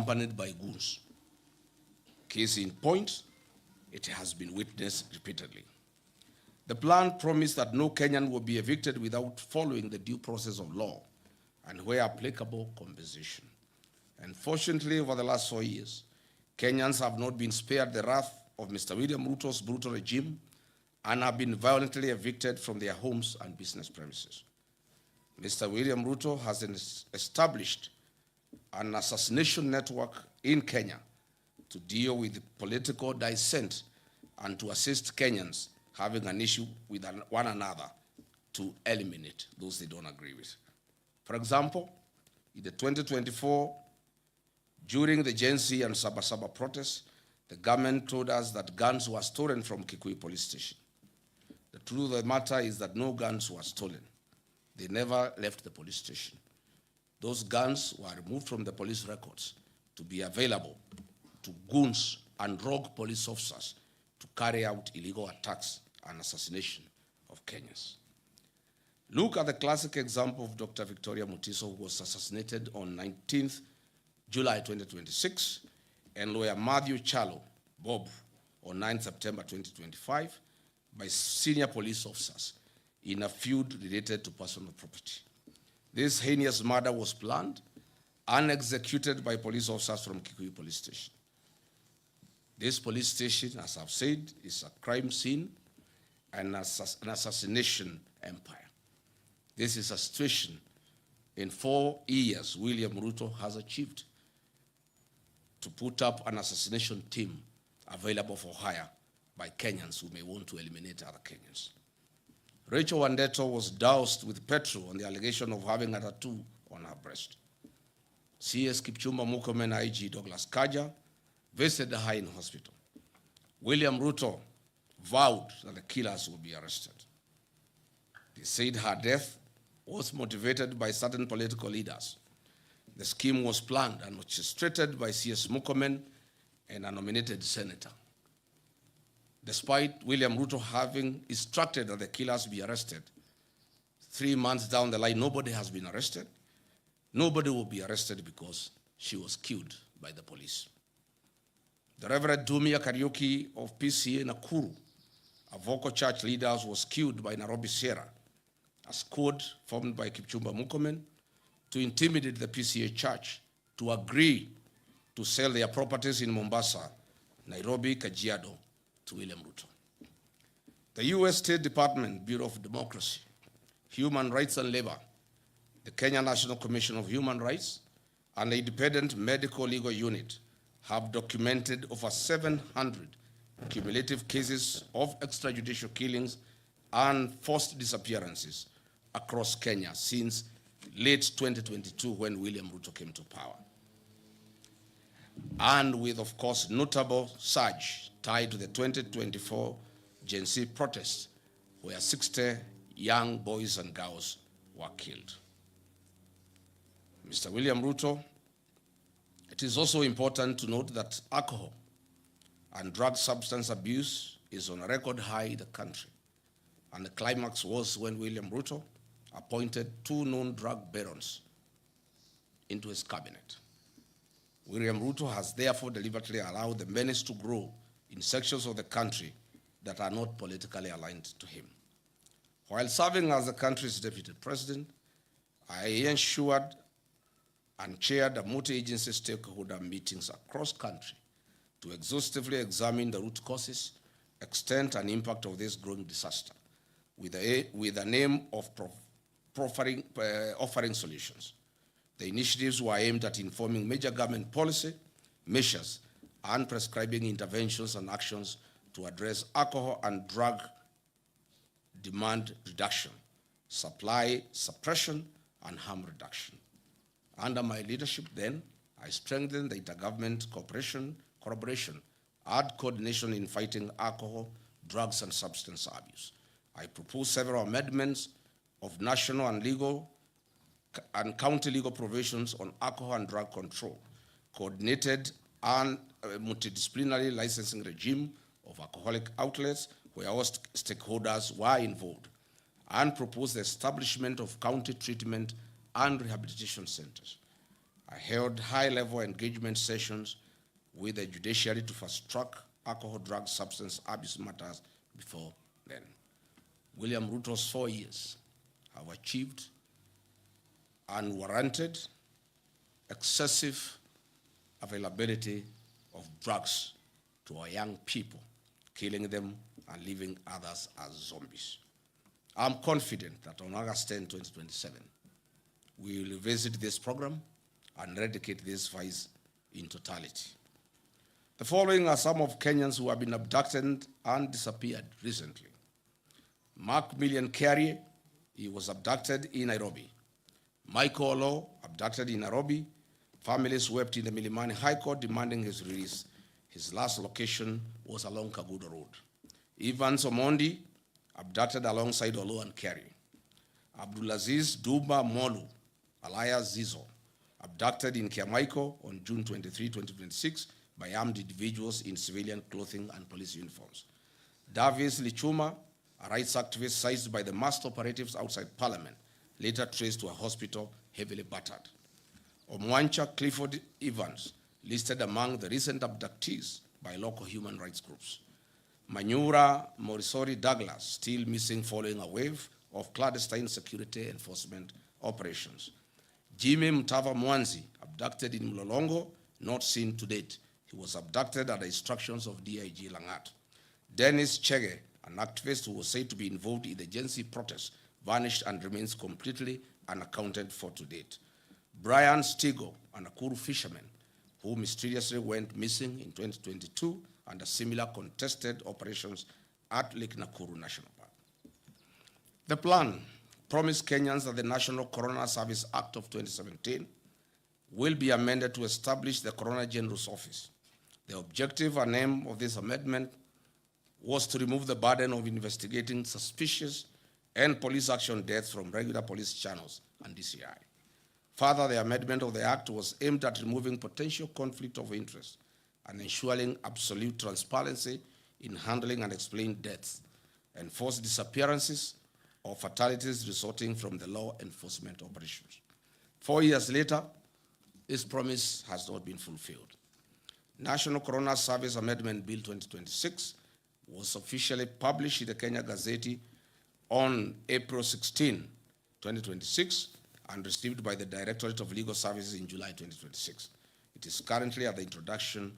accompanied by goons. Case in point, it has been witnessed repeatedly. The plan promised that no Kenyan will be evicted without following the due process of law and, where applicable, compensation. Unfortunately, over the last 4 years, Kenyans have not been spared the wrath of Mr. William Ruto's brutal regime and have been violently evicted from their homes and business premises. Mr. William Ruto has established an assassination network in Kenya to deal with political dissent and to assist Kenyans having an issue with one another to eliminate those they don't agree with. For example, in the 2024, during the Gen Z and Sabasaba protests, the government told us that guns were stolen from Kikuyu police station. The truth of the matter is that no guns were stolen. They never left the police station. Those guns were removed from the police records to be available to goons and rogue police officers to carry out illegal attacks and assassination of Kenyans. Look at the classic example of Dr. Victoria Mutiso, who was assassinated on 19th July 2026, and lawyer Matthew Chalo, Bob, on 9 September 2025, by senior police officers in a feud related to personal property. This heinous murder was planned and executed by police officers from Kikuyu police station. This police station, as I've said, is a crime scene and an assassination empire. This is a situation in 4 years William Ruto has achieved to put up an assassination team available for hire by Kenyans who may want to eliminate other Kenyans. Rachel Wandeto was doused with petrol on the allegation of having a tattoo on her breast. CS Kipchumba Murkomen IG Douglas Kaja visited her in hospital. William Ruto vowed that the killers would be arrested. They said her death was motivated by certain political leaders. The scheme was planned and orchestrated by CS Murkomen and a nominated senator. Despite William Ruto having instructed that the killers be arrested, 3 months down the line, nobody has been arrested. Nobody will be arrested because she was killed by the police. The Reverend Dumia Kariuki of PCA Nakuru, a vocal church leader, was killed by Nairobi Sierra, a squad formed by Kipchumba Murkomen to intimidate the PCA church to agree to sell their properties in Mombasa, Nairobi, Kajiado, to William Ruto. The U.S. State Department, Bureau of Democracy, Human Rights and Labor, the Kenya National Commission of Human Rights, and the Independent Medical Legal Unit have documented over 700 cumulative cases of extrajudicial killings and forced disappearances across Kenya since late 2022 when William Ruto came to power. And with, of course, notable surge tied to the 2024 Gen Z protests, where 60 young boys and girls were killed. Mr. William Ruto, it is also important to note that alcohol and drug substance abuse is on a record high in the country. And the climax was when William Ruto appointed 2 known drug barons into his cabinet. William Ruto has therefore deliberately allowed the menace to grow in sections of the country that are not politically aligned to him. While serving as the country's deputy president, I ensured and chaired a multi-agency stakeholder meetings across country to exhaustively examine the root causes, extent, and impact of this growing disaster, with the aim of offering solutions. The initiatives were aimed at informing major government policy, measures, and prescribing interventions and actions to address alcohol and drug demand reduction, supply suppression, and harm reduction. Under my leadership then, I strengthened the intergovernment collaboration, and coordination in fighting alcohol, drugs, and substance abuse. I proposed several amendments of national and legal and county legal provisions on alcohol and drug control, coordinated and multidisciplinary licensing regime of alcoholic outlets where all stakeholders were involved, and proposed the establishment of county treatment and rehabilitation centers. I held high-level engagement sessions with the judiciary to fast-track alcohol, drug, substance abuse matters before then. William Ruto's 4 years have achieved unwarranted, excessive availability of drugs to our young people, killing them and leaving others as zombies. I'm confident that on August 10, 2027, we will revisit this program and eradicate these vices in totality. The following are some of Kenyans who have been abducted and disappeared recently. Mark Million Carrier, he was abducted in Nairobi. Michael Olo, abducted in Nairobi. Families wept in the Milimani High Court demanding his release. His last location was along Kagudo Road. Evans Omondi, abducted alongside Olo and Carrier. Abdulaziz Duba Molu, alias Zizo, abducted in Kiamaiko on June 23, 2026 by armed individuals in civilian clothing and police uniforms. Davis Lichuma, a rights activist seized by the masked operatives outside Parliament, later traced to a hospital heavily battered. Omwancha Clifford Evans, listed among the recent abductees by local human rights groups. Manyura Morisori Douglas, still missing following a wave of clandestine security enforcement operations. Jimmy Mtava Mwanzi, abducted in Mlolongo, not seen to date. He was abducted at the instructions of DIG Langat. Dennis Chege, an activist who was said to be involved in the Gen Z protests, vanished and remains completely unaccounted for to date. Brian Stigo, a Nakuru fisherman, who mysteriously went missing in 2022 under similar contested operations at Lake Nakuru National Park. The plan promised Kenyans that the National Coroner Service Act of 2017 will be amended to establish the Coroner General's Office. The objective and aim of this amendment was to remove the burden of investigating suspicious and police action deaths from regular police channels and DCI. Further, the amendment of the Act was aimed at removing potential conflict of interest and ensuring absolute transparency in handling and explaining deaths, enforced disappearances, or fatalities resulting from the law enforcement operations. 4 years later, this promise has not been fulfilled. National Coroner Service Amendment Bill 2026 was officially published in the Kenya Gazette on April 16, 2026, and received by the Directorate of Legal Services in July 2026. It is currently at the introduction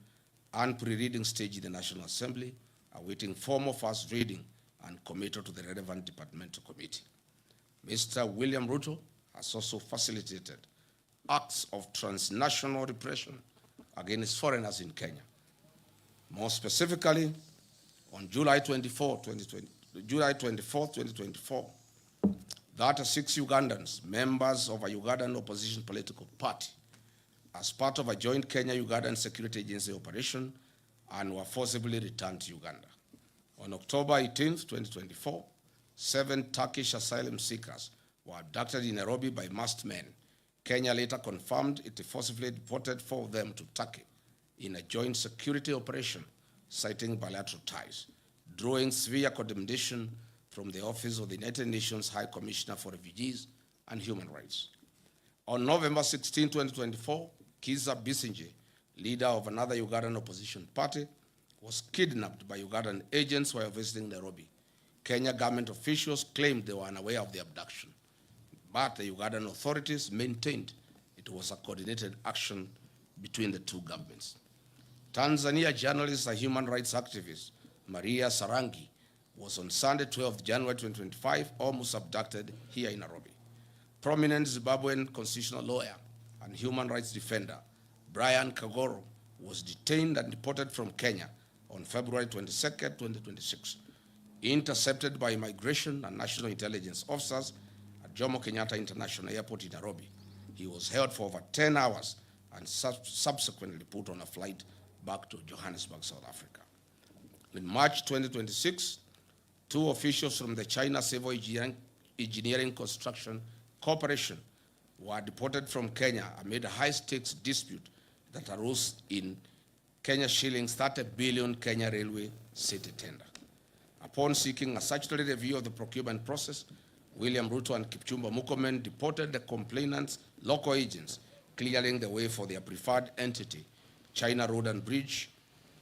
and pre-reading stage in the National Assembly, awaiting formal first reading and committal to the relevant departmental committee. Mr. William Ruto has also facilitated acts of transnational repression against foreigners in Kenya. More specifically, on July 24, 2024, 36 Ugandans, members of a Ugandan opposition political party, as part of a joint Kenya-Ugandan security agency operation, and were forcibly returned to Uganda. On October 18, 2024, 7 Turkish asylum seekers were abducted in Nairobi by masked men. Kenya later confirmed it forcibly deported 4 of them to Turkey in a joint security operation, citing bilateral ties, drawing severe condemnation from the Office of the United Nations High Commissioner for Refugees and Human Rights. On November 16, 2024, Kizza Besigye, leader of another Ugandan opposition party, was kidnapped by Ugandan agents while visiting Nairobi. Kenya government officials claimed they were unaware of the abduction, but the Ugandan authorities maintained it was a coordinated action between the two governments. Tanzania journalist and human rights activist Maria Sarangi was on Sunday, 12 January 2025, almost abducted here in Nairobi. Prominent Zimbabwean constitutional lawyer and human rights defender Brian Kagoro was detained and deported from Kenya on February 22, 2026, intercepted by immigration and national intelligence officers at Jomo Kenyatta International Airport in Nairobi. He was held for over 10 hours and subsequently put on a flight back to Johannesburg, South Africa. In March 2026, 2 officials from the China Civil Engineering Construction Corporation were deported from Kenya amid a high-stakes dispute that arose in Kenya shillings 30 billion Kenya Railway city tender. Upon seeking a statutory review of the procurement process, William Ruto and Kipchumba Murkomen deported the complainants' local agents, clearing the way for their preferred entity, China Road and Bridge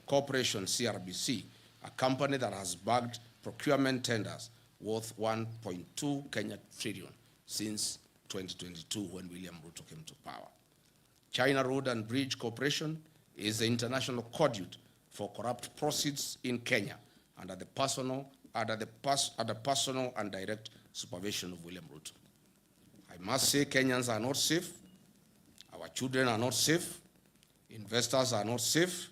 Corporation, CRBC, a company that has bagged procurement tenders worth 1.2 Kenya trillion since 2022 when William Ruto came to power. China Road and Bridge Corporation is the international conduit for corrupt proceeds in Kenya under the personal and direct supervision of William Ruto. I must say Kenyans are not safe, our children are not safe, investors are not safe,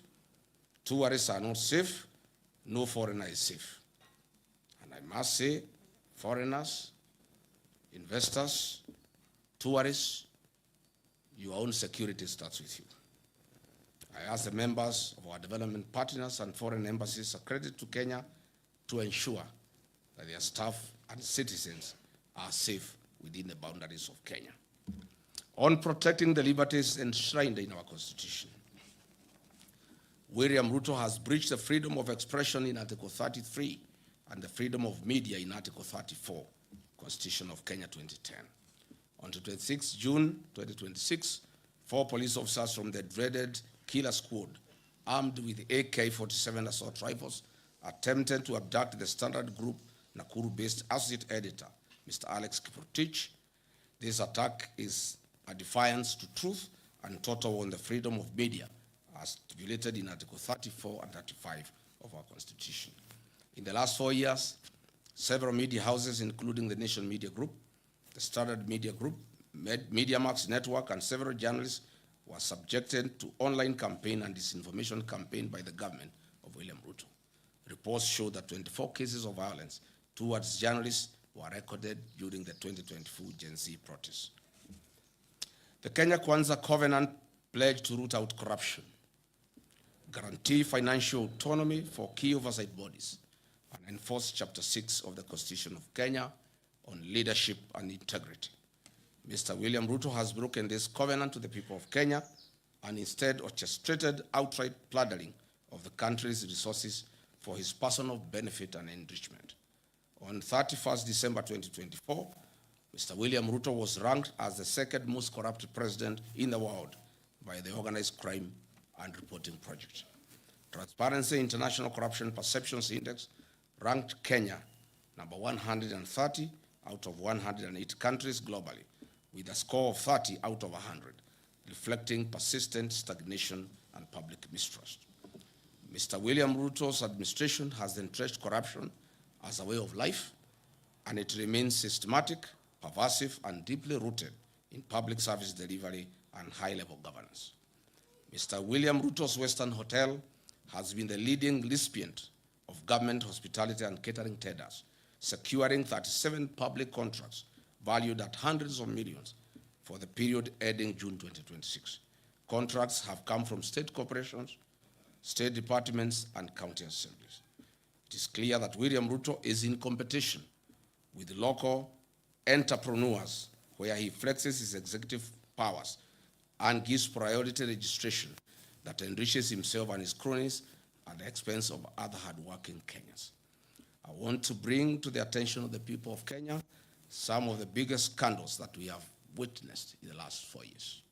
tourists are not safe, no foreigner is safe. And I must say, foreigners, investors, tourists, your own security starts with you. I ask the members of our development partners and foreign embassies accredited to Kenya to ensure that their staff and citizens are safe within the boundaries of Kenya. On protecting the liberties enshrined in our Constitution, William Ruto has breached the freedom of expression in Article 33 and the freedom of media in Article 34, Constitution of Kenya 2010. On 26 June 2026, 4 police officers from the dreaded Killer Squad, armed with AK-47 assault rifles, attempted to abduct the Standard Group Nakuru-based associate editor, Mr. Alex Kiprotich. This attack is a defiance to truth and total on the freedom of media, as stipulated in Article 34 and 35 of our Constitution. In the last 4 years, several media houses, including the Nation Media Group, the Standard Media Group, MediaMax Network, and several journalists were subjected to online campaign and disinformation campaign by the government of William Ruto. Reports show that 24 cases of violence towards journalists were recorded during the 2024 Gen Z protests. The Kenya Kwanza Covenant pledged to root out corruption, guarantee financial autonomy for key oversight bodies, and enforce Chapter 6 of the Constitution of Kenya on leadership and integrity. Mr. William Ruto has broken this covenant to the people of Kenya and instead orchestrated outright plundering of the country's resources for his personal benefit and enrichment. On 31st December 2024, Mr. William Ruto was ranked as the second most corrupt president in the world by the Organized Crime and Reporting Project. Transparency International Corruption Perceptions Index ranked Kenya number 130 out of 108 countries globally, with a score of 30 out of 100, reflecting persistent stagnation and public mistrust. Mr. William Ruto's administration has entrenched corruption as a way of life, and it remains systematic, pervasive, and deeply rooted in public service delivery and high-level governance. Mr. William Ruto's Western Hotel has been the leading recipient of government hospitality and catering tenders, securing 37 public contracts valued at hundreds of millions for the period ending June 2026. Contracts have come from state corporations, state departments, and county assemblies. It is clear that William Ruto is in competition with local entrepreneurs, where he flexes his executive powers and gives priority registration that enriches himself and his cronies at the expense of other hardworking Kenyans. I want to bring to the attention of the people of Kenya some of the biggest scandals that we have witnessed in the last 4 years.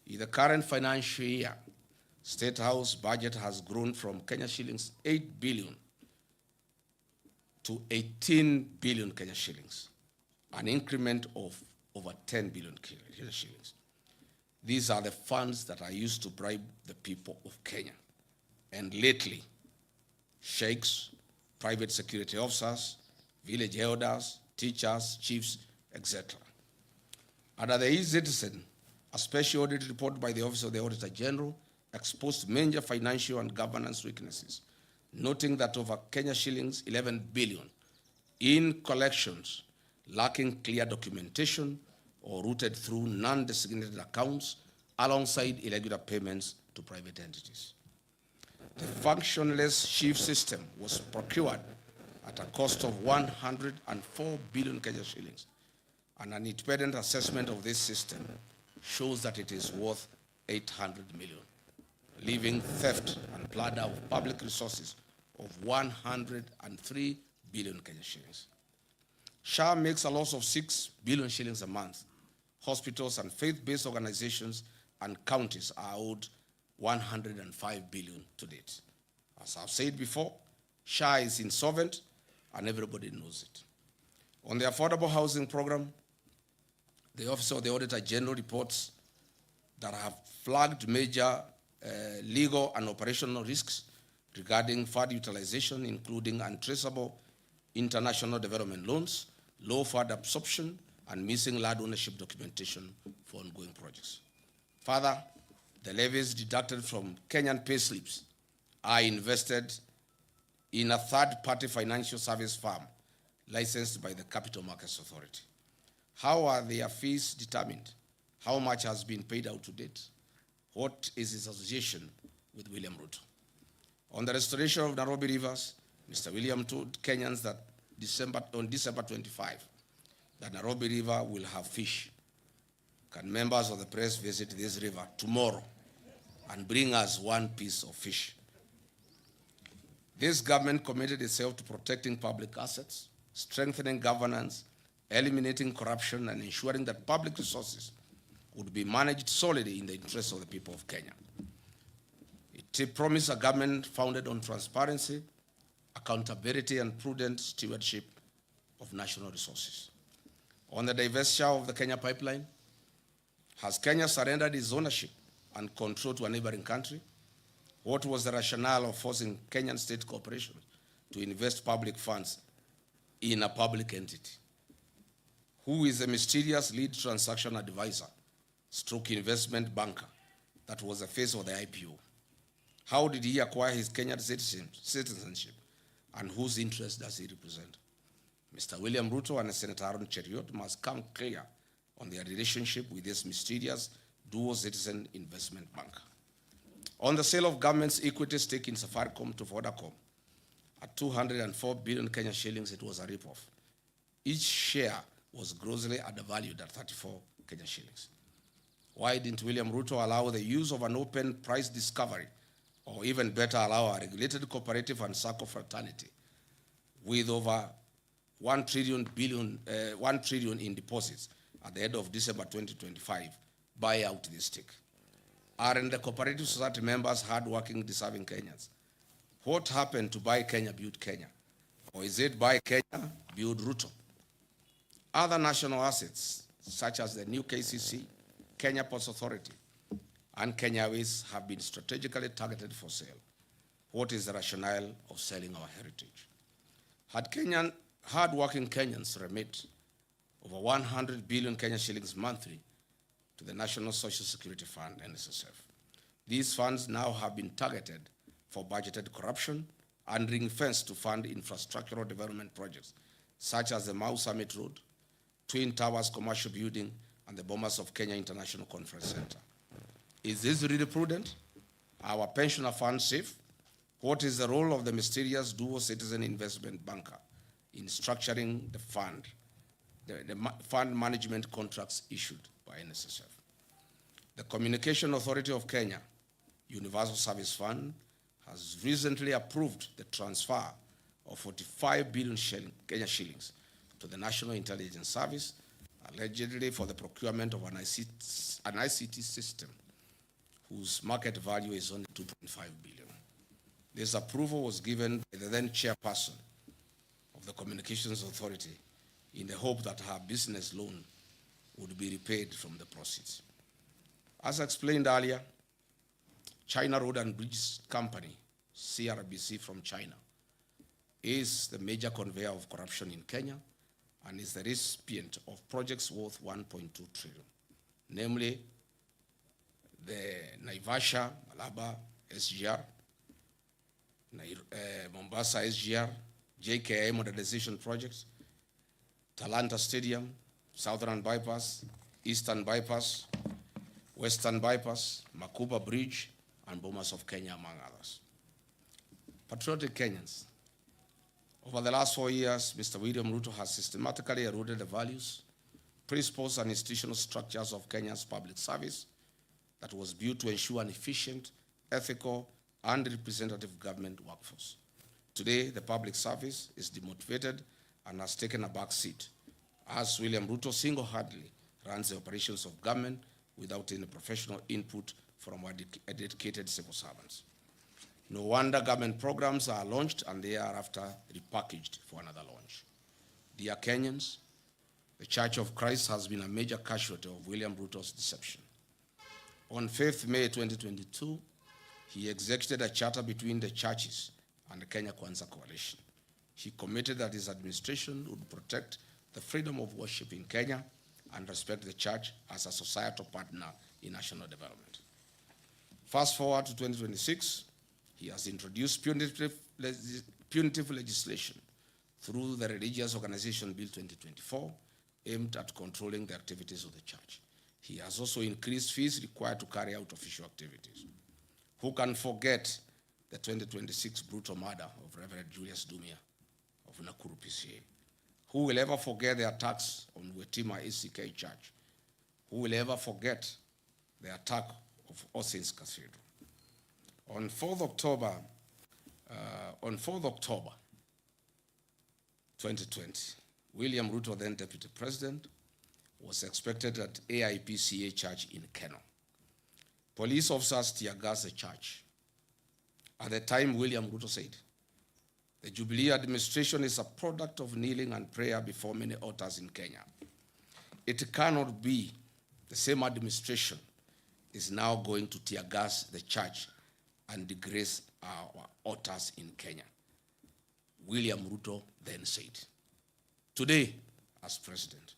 In the current financial year, State House budget has grown from Kenya shillings 8 billion to 18 billion Kenya shillings, an increment of over 10 billion Kenya shillings. These are the funds that are used to bribe the people of Kenya. And lately, sheikhs, private security officers, village elders, teachers, chiefs, etc. Under the e-Citizen, a special audit report by the Office of the Auditor General exposed major financial and governance weaknesses, noting that over Kenya shillings 11 billion in collections lacking clear documentation or routed through non-designated accounts alongside irregular payments to private entities. The functionless chief system was procured at a cost of 104 billion Kenya shillings, and an independent assessment of this system shows that it is worth 800 million, leaving theft and plunder of public resources of 103 billion Kenya shillings. SHA makes a loss of 6 billion shillings a month, hospitals, and faith-based organizations and counties are owed 105 billion to date. As I've said before, SHA is insolvent and everybody knows it. On the affordable housing program, the Office of the Auditor General reports that have flagged major legal and operational risks regarding fund utilization, including untraceable international development loans, low fund absorption, and missing land ownership documentation for ongoing projects. Further, the levies deducted from Kenyan pay slips are invested in a third-party financial service firm licensed by the Capital Markets Authority. How are their fees determined? How much has been paid out to date? What is his association with William Ruto? On the restoration of Nairobi rivers, Mr. William told Kenyans that on December 25, that Nairobi River will have fish. Can members of the press visit this river tomorrow and bring us one piece of fish? This government committed itself to protecting public assets, strengthening governance, eliminating corruption, and ensuring that public resources would be managed solely in the interests of the people of Kenya. It promised a government founded on transparency, accountability, and prudent stewardship of national resources. On the divestiture of the Kenya pipeline, has Kenya surrendered its ownership and control to a neighboring country? What was the rationale of forcing Kenyan state corporations to invest public funds in a public entity? Who is the mysterious lead transaction advisor, stroke investment banker that was the face of the IPO? How did he acquire his Kenyan citizenship, and whose interest does he represent? Mr. William Ruto and Senator Aaron Cheriot must come clear on their relationship with this mysterious dual citizen investment banker. On the sale of government's equity stake in Safaricom to Vodacom at 204 billion Kenya shillings, it was a ripoff. Each share was grossly undervalued at 34 Kenya shillings. Why didn't William Ruto allow the use of an open price discovery, or even better, allow a regulated cooperative and SACCO fraternity with over 1 trillion in deposits at the end of December 2025 buy out this stake? Aren't the cooperative society members hardworking, deserving Kenyans? What happened to Buy Kenya, Build Kenya? Or is it Buy Kenya, Build Ruto? Other national assets, such as the new KCC, Kenya Ports Authority, and Kenya Airways, have been strategically targeted for sale. What is the rationale of selling our heritage? Had hard-working Kenyans remit over 100 billion Kenya shillings monthly to the National Social Security Fund, NSSF. These funds now have been targeted for budgeted corruption and ring-fenced to fund infrastructural development projects, such as the Mau Summit Road, Twin Towers Commercial Building, and the Bomas of Kenya International Conference Center. Is this really prudent? Are our pensioner funds safe? What is the role of the mysterious dual citizen investment banker in structuring the fund management contracts issued by NSSF? The Communication Authority of Kenya, Universal Service Fund, has recently approved the transfer of 45 billion Kenya shillings to the National Intelligence Service, allegedly for the procurement of an ICT system whose market value is only 2.5 billion. This approval was given by the then chairperson of the Communications Authority in the hope that her business loan would be repaid from the proceeds. As explained earlier, China Road and Bridge Company, CRBC from China, is the major conveyor of corruption in Kenya and is the recipient of projects worth 1.2 trillion, namely the Naivasha, Malaba, SGR, Mombasa SGR, JKI modernization projects, Talanta Stadium, Southern Bypass, Eastern Bypass, Western Bypass, Makuba Bridge, and Bomas of Kenya, among others. Patriotic Kenyans, over the last 4 years, Mr. William Ruto has systematically eroded the values, principles, and institutional structures of Kenya's public service that was built to ensure an efficient, ethical, and representative government workforce. Today, the public service is demotivated and has taken a back seat, as William Ruto single-handedly runs the operations of government without any professional input from our dedicated civil servants. No wonder government programs are launched and they are after repackaged for another launch. Dear Kenyans, the Church of Christ has been a major casualty of William Ruto's deception. On 5th May 2022, he executed a charter between the churches and the Kenya Kwanza Coalition. He committed that his administration would protect the freedom of worship in Kenya and respect the church as a societal partner in national development. Fast forward to 2026, he has introduced punitive legislation through the Religious Organization Bill 2024, aimed at controlling the activities of the church. He has also increased fees required to carry out official activities. Who can forget the 2026 brutal murder of Reverend Julius Dumia of Nakuru PCA? Who will ever forget the attacks on Wetima ACK Church? Who will ever forget the attack of All Saints Cathedral? On 4th October 2020, William Ruto, then Deputy President, was expected at AIPCA Church in Keno. Police officers tear-gassed the church. At the time, William Ruto said, "The Jubilee administration is a product of kneeling and prayer before many altars in Kenya. It cannot be the same administration is now going to tear-gas the church and disgrace our altars in Kenya." William Ruto then said. Today, as president,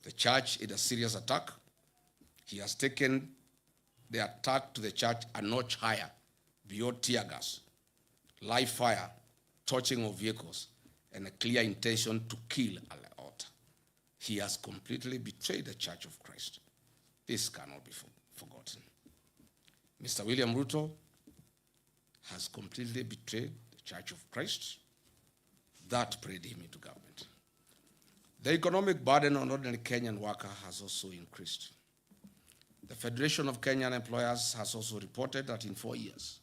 the church is a serious attack. He has taken the attack to the church a notch higher, beyond tear gas, live fire, torching of vehicles, and a clear intention to kill an altar. He has completely betrayed the Church of Christ. This cannot be forgotten. Mr. William Ruto has completely betrayed the Church of Christ. That prayed him into government. The economic burden on ordinary Kenyan worker has also increased. The Federation of Kenyan Employers has also reported that in 4 years,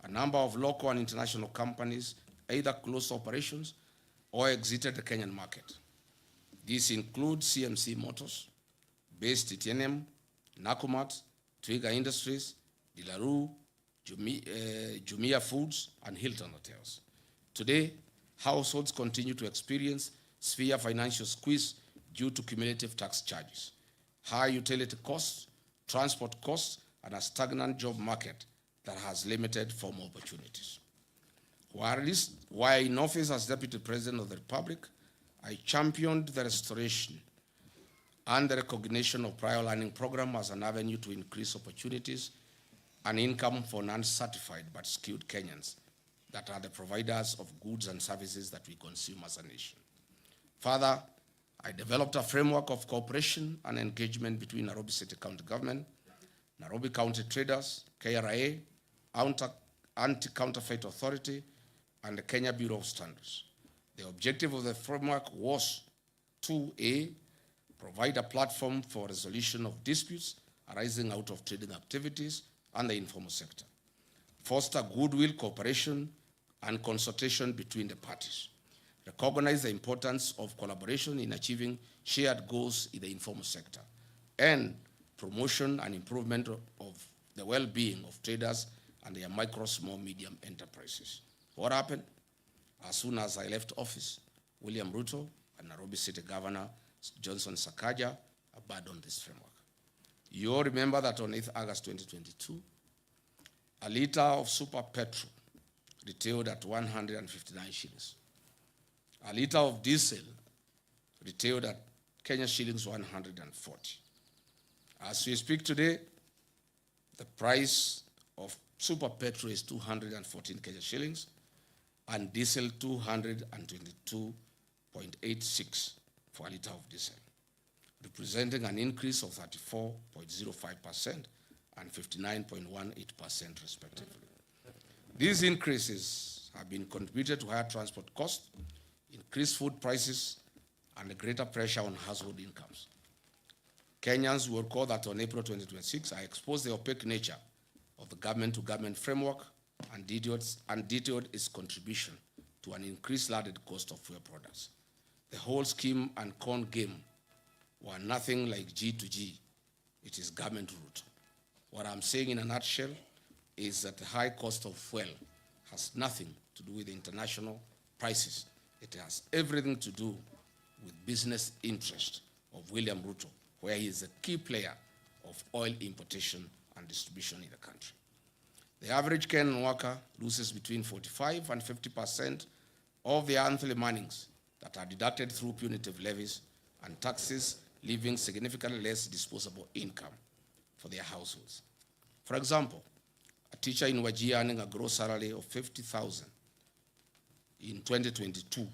a number of local and international companies either closed operations or exited the Kenyan market. These include CMC Motors, Base Titanium, Nakumat, Twiga Industries, Dilaru, Jumia Foods, and Hilton Hotels. Today, households continue to experience severe financial squeeze due to cumulative tax charges, high utility costs, transport costs, and a stagnant job market that has limited formal opportunities. While in office as Deputy President of the Republic, I championed the restoration and the recognition of prior learning program as an avenue to increase opportunities and income for non-certified but skilled Kenyans that are the providers of goods and services that we consume as a nation. Further, I developed a framework of cooperation and engagement between Nairobi City County Government, Nairobi County Traders, KRA, Anti-Counterfeit Authority, and the Kenya Bureau of Standards. The objective of the framework was to A, provide a platform for resolution of disputes arising out of trading activities and the informal sector, foster goodwill, cooperation, and consultation between the parties, recognize the importance of collaboration in achieving shared goals in the informal sector, and promotion and improvement of the well-being of traders and their micro, small, medium enterprises. What happened? As soon as I left office, William Ruto and Nairobi City Governor Johnson Sakaja abandoned this framework. You all remember that on 8th August 2022, a liter of super petrol retailed at 159 shillings. A liter of diesel retailed at Kenya shillings 140. As we speak today, the price of super petrol is 214 Kenya shillings and diesel 222.86 for a liter of diesel, representing an increase of 34.05% and 59.18% respectively. These increases have been contributed to higher transport costs, increased food prices, and a greater pressure on household incomes. Kenyans will recall that on April 2026, I exposed the opaque nature of the government-to-government framework and detailed its contribution to an increased landed cost of fuel products. The whole scheme and con game were nothing like G to G. It is government route. What I'm saying in a nutshell is that the high cost of fuel has nothing to do with international prices. It has everything to do with business interest of William Ruto, where he is a key player of oil importation and distribution in the country. The average Kenyan worker loses between 45 and 50% of their monthly earnings that are deducted through punitive levies and taxes, leaving significantly less disposable income for their households. For example, a teacher in Wajir earning a gross salary of 50,000 in 2022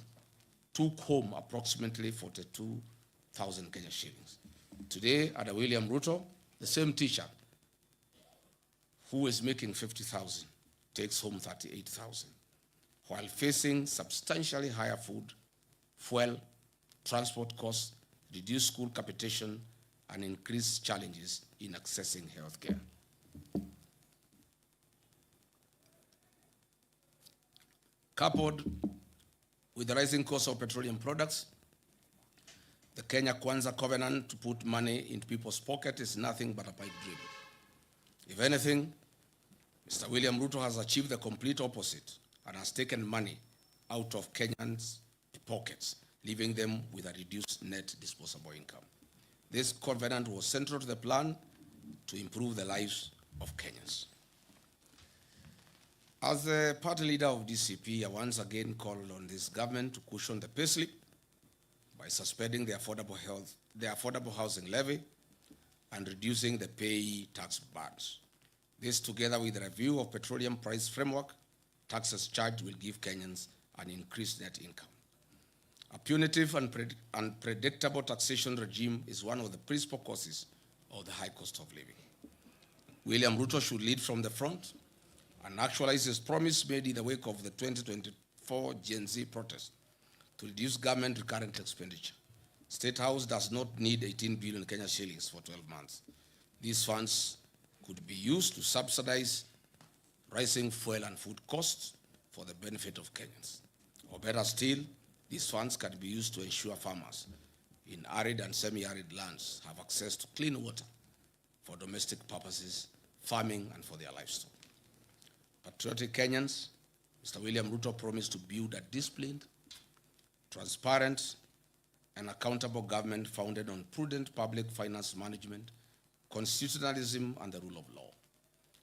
took home approximately 42,000 Kenya shillings. Today, under William Ruto, the same teacher who is making 50,000 takes home 38,000, while facing substantially higher food, fuel, transport costs, reduced school capitation, and increased challenges in accessing healthcare. Coupled with the rising cost of petroleum products, the Kenya Kwanza covenant to put money into people's pocket is nothing but a pipe dream. If anything, Mr. William Ruto has achieved the complete opposite and has taken money out of Kenyans' pockets, leaving them with a reduced net disposable income. This covenant was central to the plan to improve the lives of Kenyans. As the party leader of DCP, I once again called on this government to cushion the payslip by suspending the affordable housing levy and reducing the payee tax burdens. This, together with the review of petroleum price framework, taxes charged will give Kenyans an increased net income. A punitive and unpredictable taxation regime is one of the principal causes of the high cost of living. William Ruto should lead from the front and actualize his promise made in the wake of the 2024 Gen Z protest to reduce government recurrent expenditure. State House does not need 18 billion Kenya shillings for 12 months. These funds could be used to subsidize rising fuel and food costs for the benefit of Kenyans. Or better still, these funds can be used to ensure farmers in arid and semi-arid lands have access to clean water for domestic purposes, farming, and for their livestock. Patriotic Kenyans, Mr. William Ruto promised to build a disciplined, transparent, and accountable government founded on prudent public finance management, constitutionalism, and the rule of law.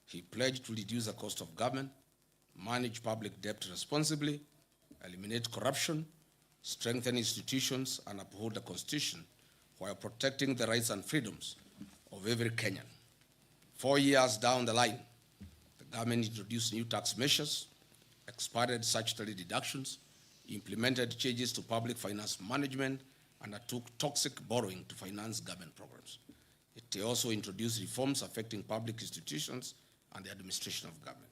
He pledged to reduce the cost of government, manage public debt responsibly, eliminate corruption, strengthen institutions, and uphold the Constitution while protecting the rights and freedoms of every Kenyan. 4 years down the line, the government introduced new tax measures, expanded statutory deductions, implemented changes to public finance management, and undertook toxic borrowing to finance government programs. It also introduced reforms affecting public institutions and the administration of government.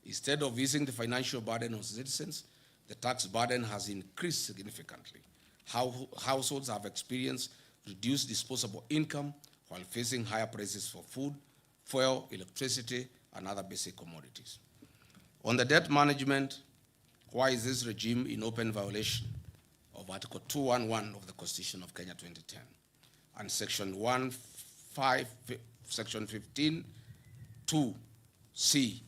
Instead of easing the financial burden on citizens, the tax burden has increased significantly. Households have experienced reduced disposable income while facing higher prices for food, fuel, electricity, and other basic commodities. On the debt management, why is this regime in open violation of Article 211 of the Constitution of Kenya 2010 and Section 15, 2C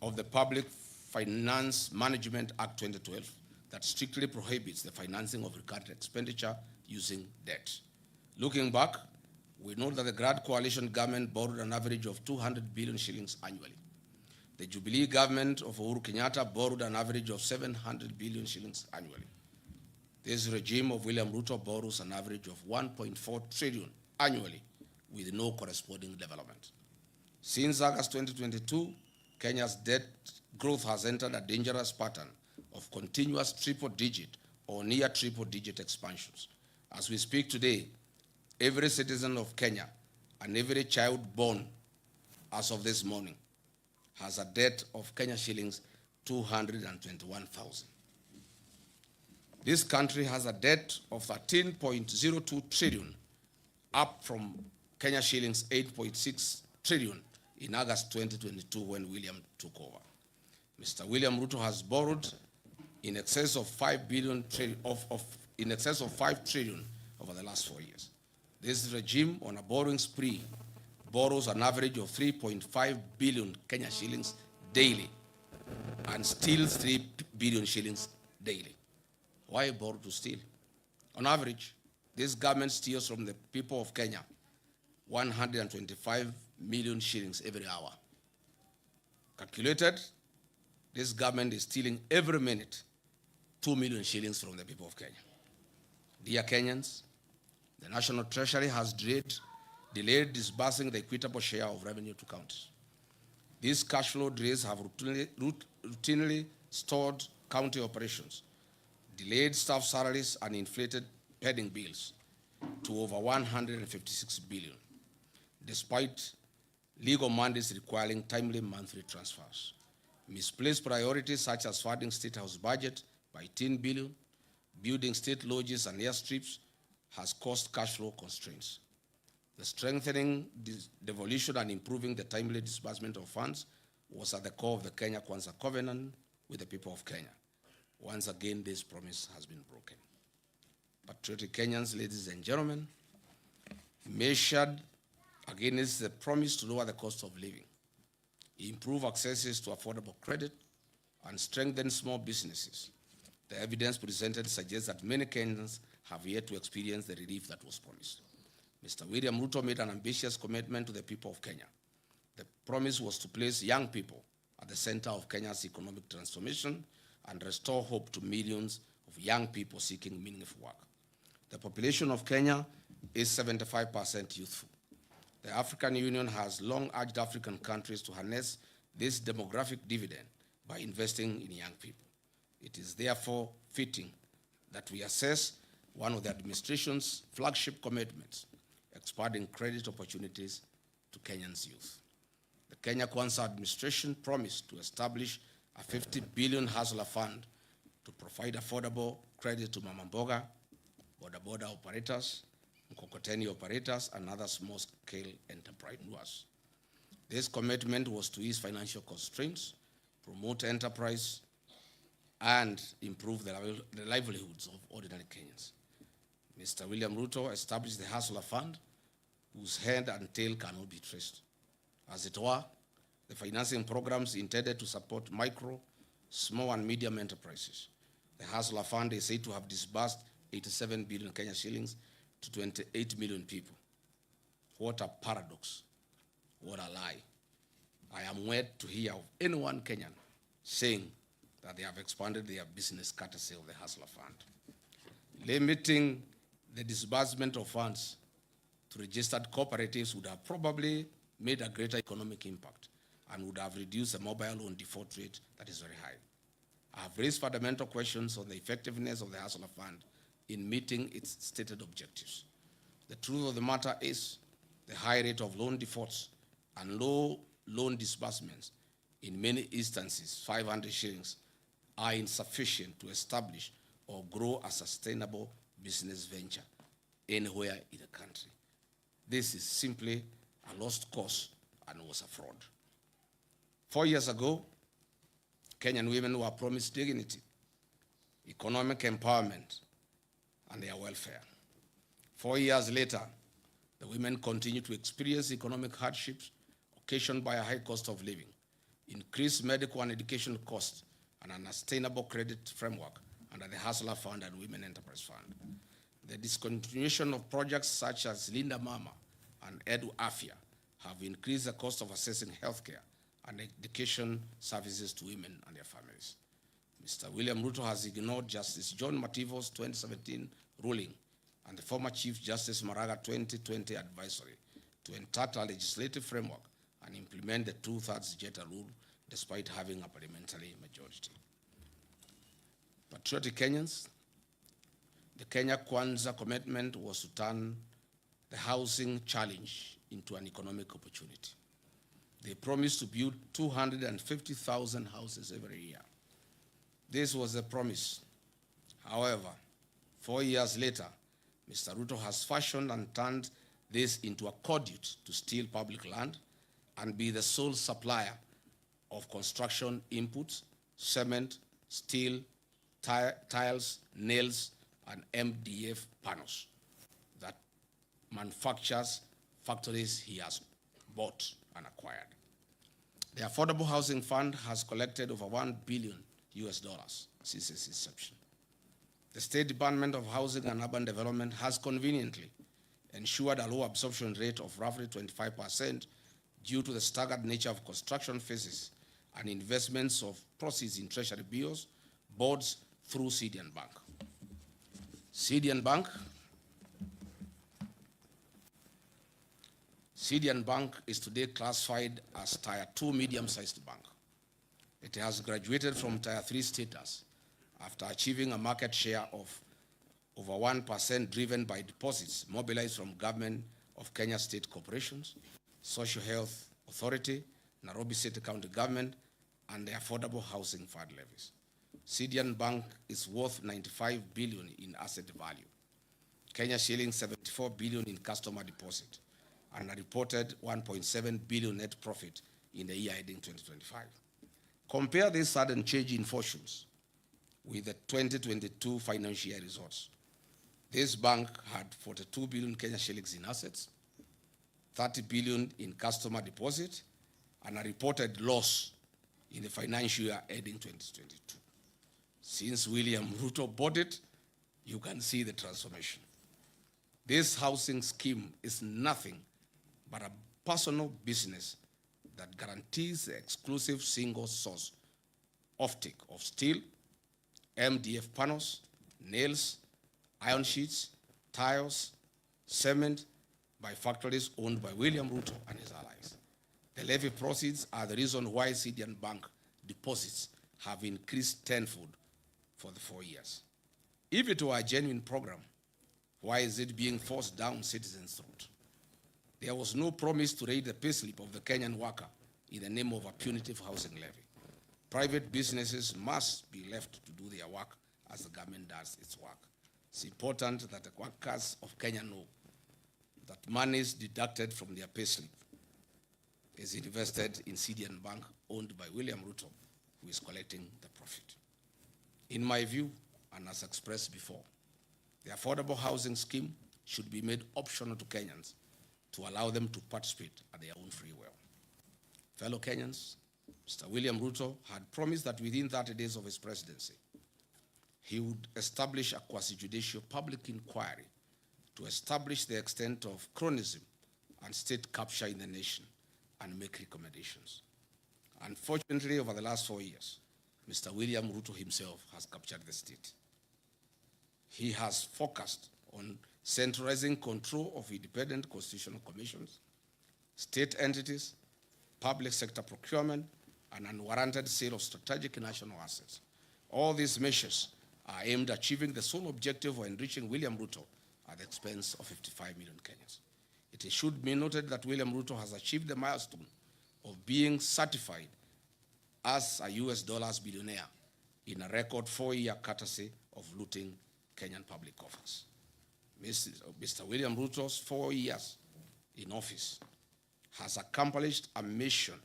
of the Public Finance Management Act 2012 that strictly prohibits the financing of recurrent expenditure using debt? Looking back, we know that the Grand Coalition government borrowed an average of 200 billion shillings annually. The Jubilee government of Uhuru Kenyatta borrowed an average of 700 billion shillings annually. This regime of William Ruto borrows an average of 1.4 trillion annually with no corresponding development. Since August 2022, Kenya's debt growth has entered a dangerous pattern of continuous triple-digit or near triple-digit expansions. As we speak today, every citizen of Kenya and every child born as of this morning has a debt of Kenya shillings 221,000. This country has a debt of 13.02 trillion, up from Kenya shillings 8.6 trillion in August 2022 when William took over. Mr. William Ruto has borrowed in excess of 5 trillion over the last 4 years. This regime, on a borrowing spree, borrows an average of 3.5 billion Kenya shillings daily and steals 3 billion shillings daily. Why borrow to steal? On average, this government steals from the people of Kenya 125 million shillings every hour. Calculated, this government is stealing every minute 2 million shillings from the people of Kenya. Dear Kenyans, the National Treasury has delayed disbursing the equitable share of revenue to counties. These cash flow delays have routinely stalled county operations, delayed staff salaries, and inflated pending bills to over 156 billion, despite legal mandates requiring timely monthly transfers. Misplaced priorities such as funding State House budget by 10 billion, building state lodges and airstrips has caused cash flow constraints. The strengthening, devolution, and improving the timely disbursement of funds was at the core of the Kenya Kwanza Covenant with the people of Kenya. Once again, this promise has been broken. Patriotic Kenyans, ladies and gentlemen, measured against the promise to lower the cost of living, improve access to affordable credit, and strengthen small businesses, the evidence presented suggests that many Kenyans have yet to experience the relief that was promised. Mr. William Ruto made an ambitious commitment to the people of Kenya. The promise was to place young people at the center of Kenya's economic transformation and restore hope to millions of young people seeking meaningful work. The population of Kenya is 75% youthful. The African Union has long urged African countries to harness this demographic dividend by investing in young people. It is therefore fitting that we assess one of the administration's flagship commitments, expanding credit opportunities to Kenyans' youth. The Kenya Kwanza administration promised to establish a 50 billion hustler fund to provide affordable credit to mama mboga, boda operators, mkokoteni operators, and other small-scale entrepreneurs. This commitment was to ease financial constraints, promote enterprise, and improve the livelihoods of ordinary Kenyans. Mr. William Ruto established the Hustler Fund, whose head and tail cannot be traced. As it were, the financing programs intended to support micro, small, and medium enterprises. The Hustler Fund is said to have disbursed 87 billion Kenya shillings to 28 million people. What a paradox. What a lie. I am yet to hear of anyone Kenyan saying that they have expanded their business courtesy of the Hustler Fund. Limiting the disbursement of funds to registered cooperatives would have probably made a greater economic impact and would have reduced the mobile loan default rate that is very high. I have raised fundamental questions on the effectiveness of the Hustler Fund in meeting its stated objectives. The truth of the matter is the high rate of loan defaults and low loan disbursements, in many instances 500 shillings, are insufficient to establish or grow a sustainable business venture anywhere in the country. This is simply a lost cause and was a fraud. 4 years ago, Kenyan women were promised dignity, economic empowerment, and their welfare. 4 years later, the women continue to experience economic hardships occasioned by a high cost of living, increased medical and educational costs, and an unsustainable credit framework under the Hustler Fund and Women Enterprise Fund. The discontinuation of projects such as Linda Mama and Edu Afia have increased the cost of accessing healthcare and education services to women and their families. Mr. William Ruto has ignored Justice John Mativo's 2017 ruling and the former Chief Justice Maraga 2020 advisory to entitle a legislative framework and implement the 2/3 Jeta rule despite having a parliamentary majority. Patriotic Kenyans, the Kenya Kwanza commitment was to turn the housing challenge into an economic opportunity. They promised to build 250,000 houses every year. This was the promise. However, 4 years later, Mr. Ruto has fashioned and turned this into a conduit to steal public land and be the sole supplier of construction inputs, cement, steel, tiles, nails, and MDF panels that manufactures, factories he has bought and acquired. The Affordable Housing Fund has collected over $1 billion since its inception. The State Department of Housing and Urban Development has conveniently ensured a low absorption rate of roughly 25% due to the staggered nature of construction phases and investments of proceeds in treasury bills, bonds through CDN Bank. CDN Bank is today classified as Tier 2 medium-sized bank. It has graduated from Tier 3 status after achieving a market share of over 1% driven by deposits mobilized from Government of Kenya State Corporations, Social Health Authority, Nairobi City County Government, and the Affordable Housing Fund levies. CDN Bank is worth 95 billion in asset value, Kenya shilling 74 billion in customer deposit, and a reported 1.7 billion net profit in the year ending 2025. Compare this sudden change in fortunes with the 2022 financial year results. This bank had 42 billion Kenya shillings in assets, 30 billion in customer deposit, and a reported loss in the financial year ending 2022. Since William Ruto bought it, you can see the transformation. This housing scheme is nothing but a personal business that guarantees the exclusive single source offtake of steel, MDF panels, nails, iron sheets, tiles, cement by factories owned by William Ruto and his allies. The levy proceeds are the reason why CDN Bank deposits have increased tenfold for the 4 years. If it were a genuine program, why is it being forced down citizens' throat? There was no promise to raise the payslip of the Kenyan worker in the name of a punitive housing levy. Private businesses must be left to do their work as the government does its work. It's important that the workers of Kenya know that monies deducted from their payslip is invested in CDN Bank owned by William Ruto, who is collecting the profit. In my view, and as expressed before, the affordable housing scheme should be made optional to Kenyans to allow them to participate at their own free will. Fellow Kenyans, Mr. William Ruto had promised that within 30 days of his presidency, he would establish a quasi-judicial public inquiry to establish the extent of cronyism and state capture in the nation and make recommendations. Unfortunately, over the last 4 years, Mr. William Ruto himself has captured the state. He has focused on centralizing control of independent constitutional commissions, state entities, public sector procurement, and unwarranted sale of strategic national assets. All these measures are aimed at achieving the sole objective of enriching William Ruto at the expense of 55 million Kenyans. It should be noted that William Ruto has achieved the milestone of being certified as a US dollars billionaire in a record 4-year courtesy of looting Kenyan public coffers. Mr. William Ruto's 4 years in office has accomplished a mission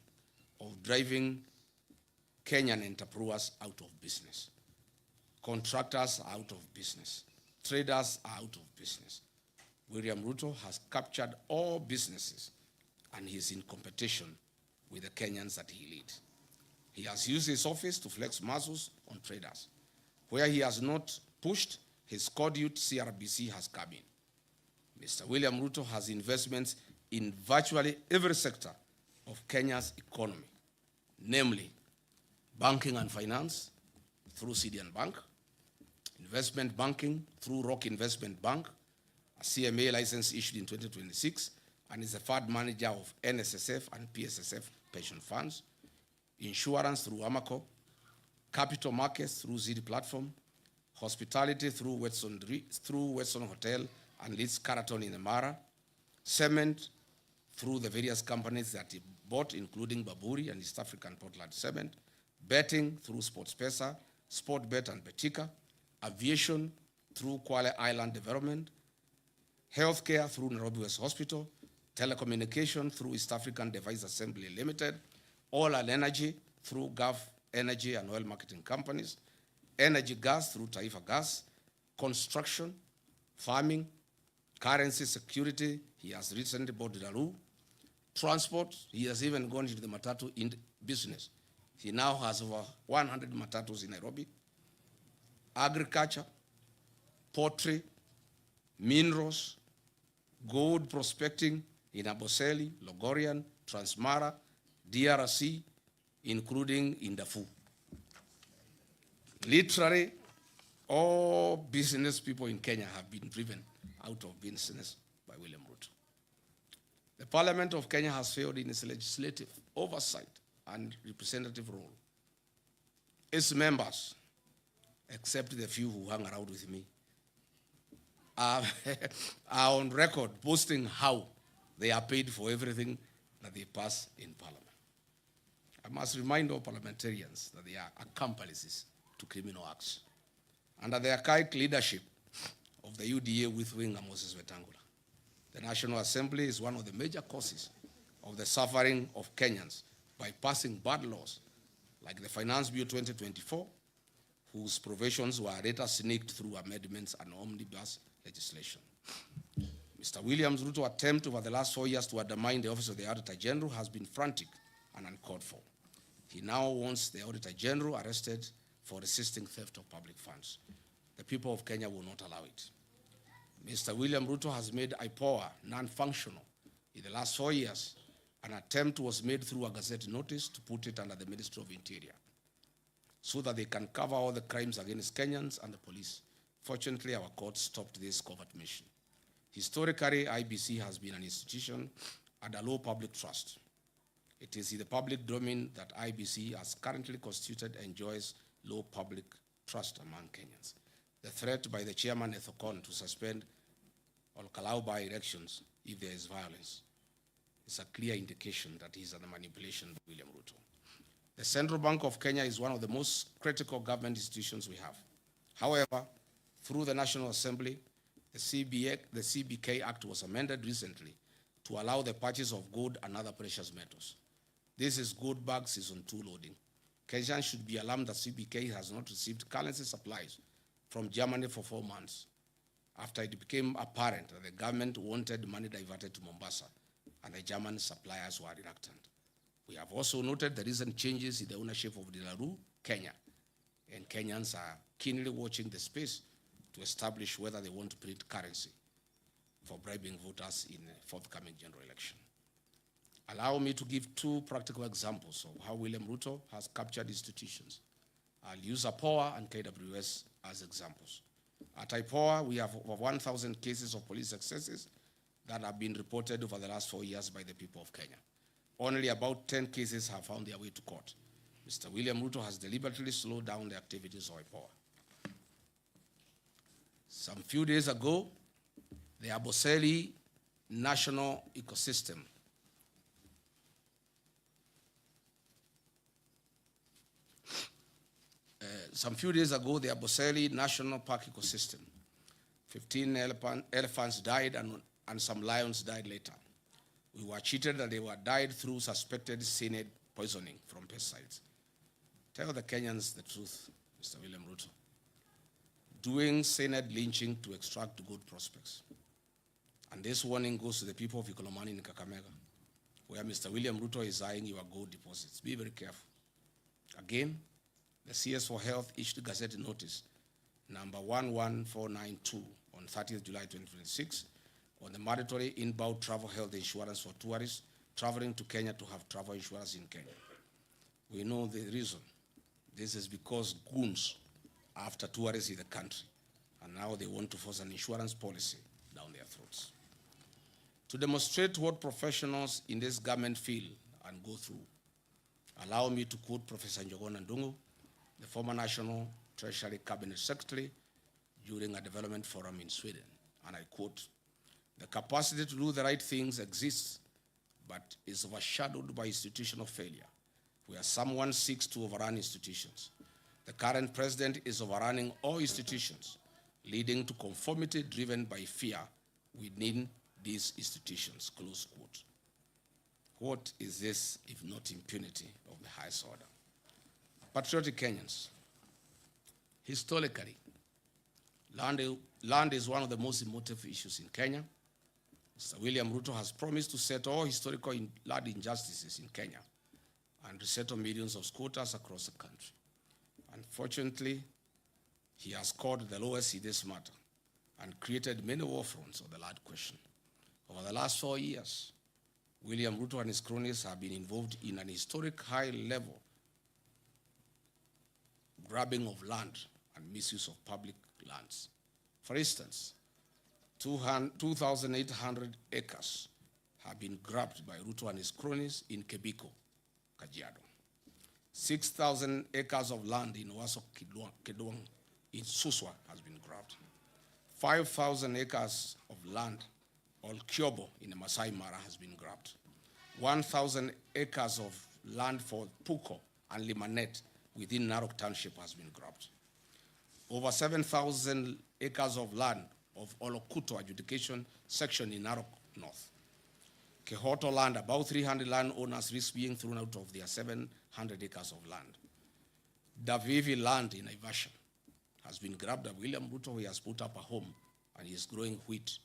of driving Kenyan entrepreneurs out of business. Contractors are out of business. Traders are out of business. William Ruto has captured all businesses and he is in competition with the Kenyans that he leads. He has used his office to flex muscles on traders. Where he has not pushed, his cordial CRBC has come in. Mr. William Ruto has investments in virtually every sector of Kenya's economy, namely banking and finance through CDN Bank, investment banking through Rock Investment Bank, a CMA license issued in 2026, and is a fund manager of NSSF and PSSF pension funds, insurance through Amaco, capital markets through ZD Platform, hospitality through Weston Hotel and Ritz Carlton in Amara, cement through the various companies that he bought, including Baburi and East African Portland Cement, betting through SportsPesa, Sportbet and Betika, aviation through Kwale Island Development, healthcare through Nairobi West Hospital, telecommunication through East African Device Assembly Limited, oil and energy through Gulf Energy and oil marketing companies, energy gas through Taifa Gas, construction, farming, Currency security, he has recently bought Daru. Transport, he has even gone into the matatu business. He now has over 100 matatus in Nairobi. Agriculture, poultry, minerals, gold prospecting in Aboseli, Logorian, Transmara, DRC, including in Darfur. Literally, all business people in Kenya have been driven out of business by William Ruto. The Parliament of Kenya has failed in its legislative oversight and representative role. Its members, except the few who hang around with me, are on record boasting how they are paid for everything that they pass in Parliament. I must remind all parliamentarians that they are accomplices to criminal acts. Under the archaic leadership of the UDA with winger Moses Wetangula, the National Assembly is one of the major causes of the suffering of Kenyans by passing bad laws like the Finance Bill 2024, whose provisions were later sneaked through amendments and omnibus legislation. Mr. William Ruto's attempt over the last 4 years to undermine the office of the Auditor General has been frantic and uncalled for. He now wants the Auditor General arrested for resisting theft of public funds. The people of Kenya will not allow it. Mr. William Ruto has made IPOA non-functional in the last 4 years. An attempt was made through a Gazette notice to put it under the Ministry of Interior so that they can cover all the crimes against Kenyans and the police. Fortunately, our court stopped this covert mission. Historically, IBC has been an institution under low public trust. It is in the public domain that IBC, as currently constituted, enjoys low public trust among Kenyans. The threat by the chairman Ethocon to suspend or allow by elections if there is violence is a clear indication that he is under manipulation by William Ruto. The Central Bank of Kenya is one of the most critical government institutions we have. However, through the National Assembly, the CBK Act was amended recently to allow the purchase of gold and other precious metals. This is gold bag season 2 loading. Kenyans should be alarmed that CBK has not received currency supplies from Germany for 4 months after it became apparent that the government wanted money diverted to Mombasa and the German suppliers were reluctant. We have also noted the recent changes in the ownership of Daru, Kenya, and Kenyans are keenly watching the space to establish whether they want to print currency for bribing voters in the forthcoming general election. Allow me to give 2 practical examples of how William Ruto has captured institutions. I'll use IPOA and KWS as examples. At IPOA, we have over 1,000 cases of police excesses that have been reported over the last 4 years by the people of Kenya. Only about 10 cases have found their way to court. Mr. William Ruto has deliberately slowed down the activities of IPOA. Some few days ago, the Aboseli National Ecosystem the Aboseli National Park ecosystem, 15 elephants died and some lions died later. We were cheated that they were died through suspected cyanide poisoning from pesticides. Tell the Kenyans the truth, Mr. William Ruto. Doing cyanide lynching to extract good prospects. And this warning goes to the people of Ikolomani in Kakamega, where Mr. William Ruto is eyeing your gold deposits. Be very careful. Again, the CS for Health issued Gazette notice number 11492 on 30th July 2026 on the mandatory inbound travel health insurance for tourists traveling to Kenya to have travel insurance in Kenya. We know the reason. This is because goons are after tourists in the country, and now they want to force an insurance policy down their throats. To demonstrate what professionals in this government feel and go through, allow me to quote Professor Njogona Ndungu, the former National Treasury Cabinet Secretary, during a development forum in Sweden. And I quote, "The capacity to do the right things exists, but is overshadowed by institutional failure, where someone seeks to overrun institutions. The current president is overrunning all institutions, leading to conformity driven by fear within these institutions," close quote. What is this if not impunity of the highest order? Patriotic Kenyans, historically, Land is one of the most emotive issues in Kenya. Mr. William Ruto has promised to settle all historical land injustices in Kenya and resettle millions of squatters across the country. Unfortunately, he has scored the lowest in this matter and created many war fronts on the land question. Over the last 4 years, William Ruto and his cronies have been involved in an historic high-level grabbing of land and misuse of public lands. For instance, 2,800 acres have been grabbed by Ruto and his cronies in Kebiko, Kajiado. 6,000 acres of land in Waso Kedong in Suswa has been grabbed. 5,000 acres of land, or Kyobo in the Masai Mara, has been grabbed. 1,000 acres of land for Puko and Limanet within Narok Township has been grabbed. Over 7,000 acres of land of Olokuto adjudication section in Narok North. Kehoto land, about 300 landowners risk being thrown out of their 700 acres of land. Davivi land in Naivasha has been grabbed by William Ruto. He has put up a home and he is growing wheat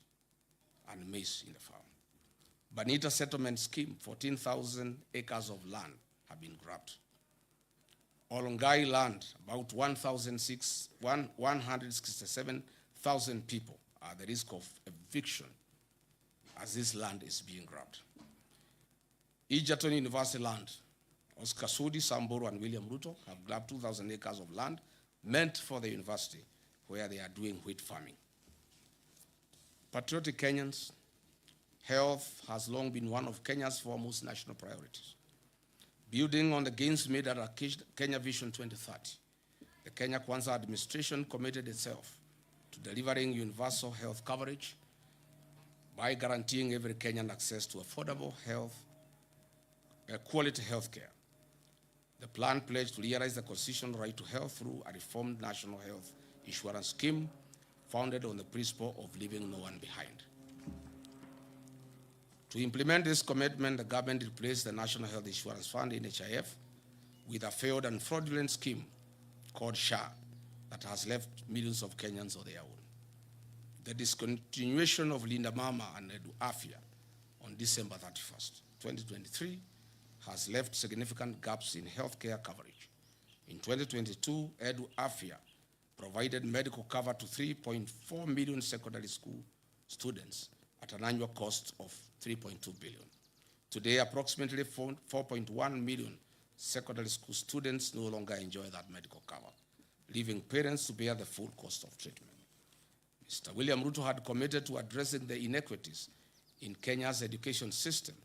and maize in the farm. Banita settlement scheme, 14,000 acres of land have been grabbed. Olongai land, about 167,000 people are at the risk of eviction as this land is being grabbed. Egerton University land, Oscar Sudi, Samburu, and William Ruto have grabbed 2,000 acres of land meant for the university where they are doing wheat farming. Patriotic Kenyans, health has long been one of Kenya's foremost national priorities. Building on the gains made at Kenya Vision 2030, the Kenya Kwanza administration committed itself to delivering universal health coverage by guaranteeing every Kenyan access to affordable quality health care. The plan pledged to realize the constitutional right to health through a reformed national health insurance scheme founded on the principle of leaving no one behind. To implement this commitment, the government replaced the National Health Insurance Fund, NHIF, with a failed and fraudulent scheme called SHA that has left millions of Kenyans on their own. The discontinuation of Linda Mama and Edu Afia on December 31st, 2023, has left significant gaps in healthcare coverage. In 2022, Edu Afia provided medical cover to 3.4 million secondary school students at an annual cost of 3.2 billion. Today, approximately 4.1 million secondary school students no longer enjoy that medical cover, leaving parents to bear the full cost of treatment. Mr. William Ruto had committed to addressing the inequities in Kenya's education system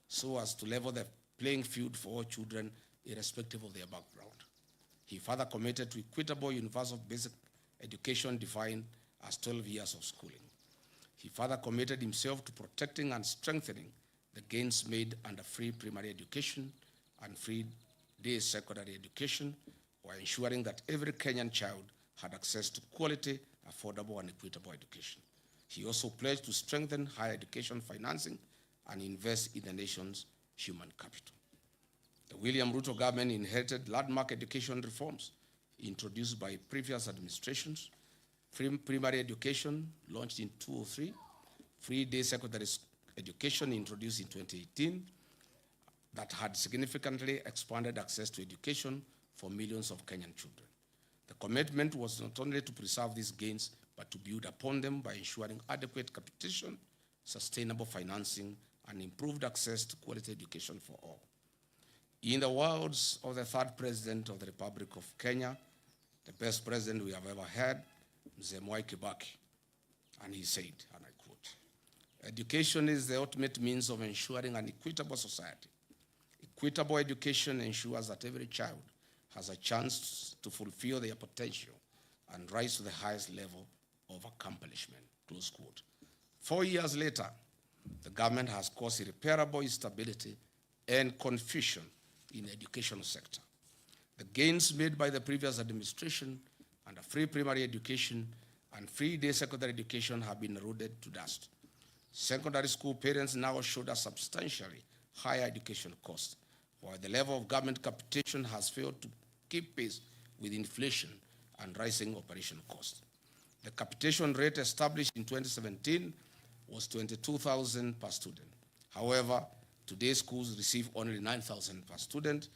so as to level the playing field for all children, irrespective of their background. He further committed to equitable universal basic education defined as 12 years of schooling. He further committed himself to protecting and strengthening the gains made under free primary education and free day secondary education, while ensuring that every Kenyan child had access to quality, affordable, and equitable education. He also pledged to strengthen higher education financing and invest in the nation's human capital. The William Ruto government inherited landmark education reforms introduced by previous administrations. Free primary education launched in 2003, free day secondary education introduced in 2018, that had significantly expanded access to education for millions of Kenyan children. The commitment was not only to preserve these gains, but to build upon them by ensuring adequate capitation, sustainable financing, and improved access to quality education for all. In the words of the third president of the Republic of Kenya, the best president we have ever had, Mzee Mwai Kibaki, and he said, and I quote, "Education is the ultimate means of ensuring an equitable society. Equitable education ensures that every child has a chance to fulfill their potential and rise to the highest level of accomplishment," close quote. 4 years later, the government has caused irreparable instability and confusion in the educational sector. The gains made by the previous administration under free primary education and free day secondary education have been eroded to dust. Secondary school parents now shoulder substantially higher education costs, while the level of government capitation has failed to keep pace with inflation and rising operation costs. The capitation rate established in 2017 was 22,000 per student. However, today's schools receive only 9,000 per student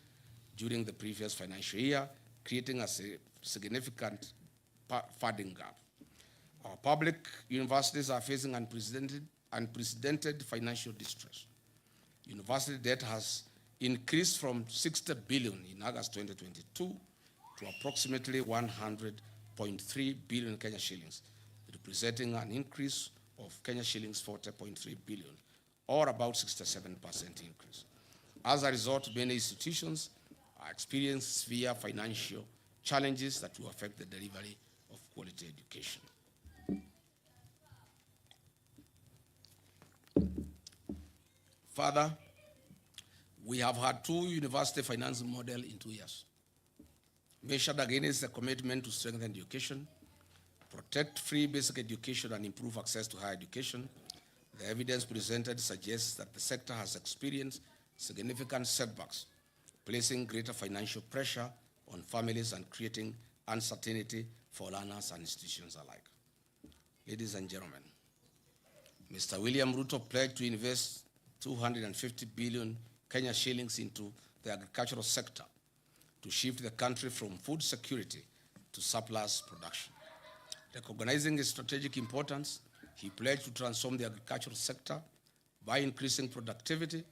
during the previous financial year, creating a significant funding gap. Our public universities are facing unprecedented financial distress. University debt has increased from 60 billion in August 2022 to approximately 100.3 billion Kenya shillings, representing an increase of Kenya shillings 40.3 billion, or about 67% increase. As a result, many institutions are experiencing severe financial challenges that will affect the delivery of quality education. Further, we have had two university financing models in 2 years. Measured against the commitment to strengthen education, protect free basic education, and improve access to higher education, the evidence presented suggests that the sector has experienced significant setbacks, placing greater financial pressure on families and creating uncertainty for learners and institutions alike. Ladies and gentlemen, Mr. William Ruto pledged to invest 250 billion Kenya shillings into the agricultural sector to shift the country from food security to surplus production. Recognizing its strategic importance, he pledged to transform the agricultural sector by increasing productivity,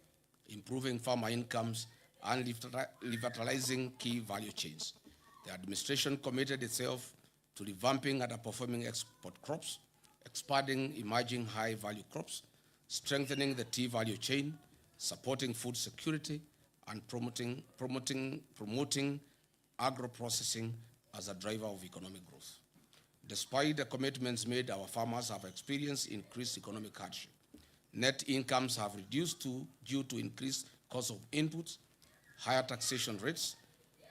improving farmer incomes, and revitalizing key value chains. The administration committed itself to revamping underperforming export crops, expanding emerging high-value crops, strengthening the tea value chain, supporting food security, and promoting agro-processing as a driver of economic growth. Despite the commitments made, our farmers have experienced increased economic hardship. Net incomes have reduced due to increased cost of inputs, higher taxation rates,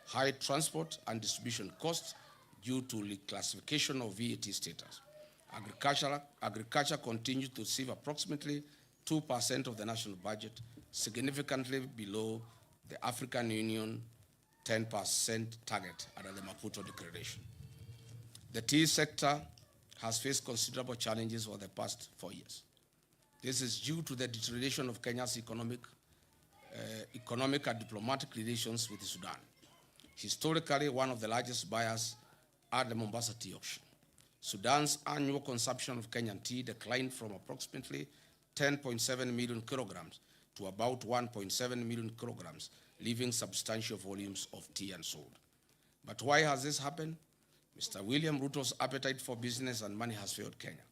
high transport and distribution costs due to reclassification of VAT status. Agriculture continues to receive approximately 2% of the national budget, significantly below the African Union 10% target under the Maputo Declaration. The tea sector has faced considerable challenges over the past 4 years. This is due to the deterioration of Kenya's economic and diplomatic relations with Sudan, historically one of the largest buyers at the Mombasa tea auction. Sudan's annual consumption of Kenyan tea declined from approximately 10.7 million kilograms to about 1.7 million kilograms, leaving substantial volumes of tea unsold. But why has this happened? Mr. William Ruto's appetite for business and money has failed Kenya.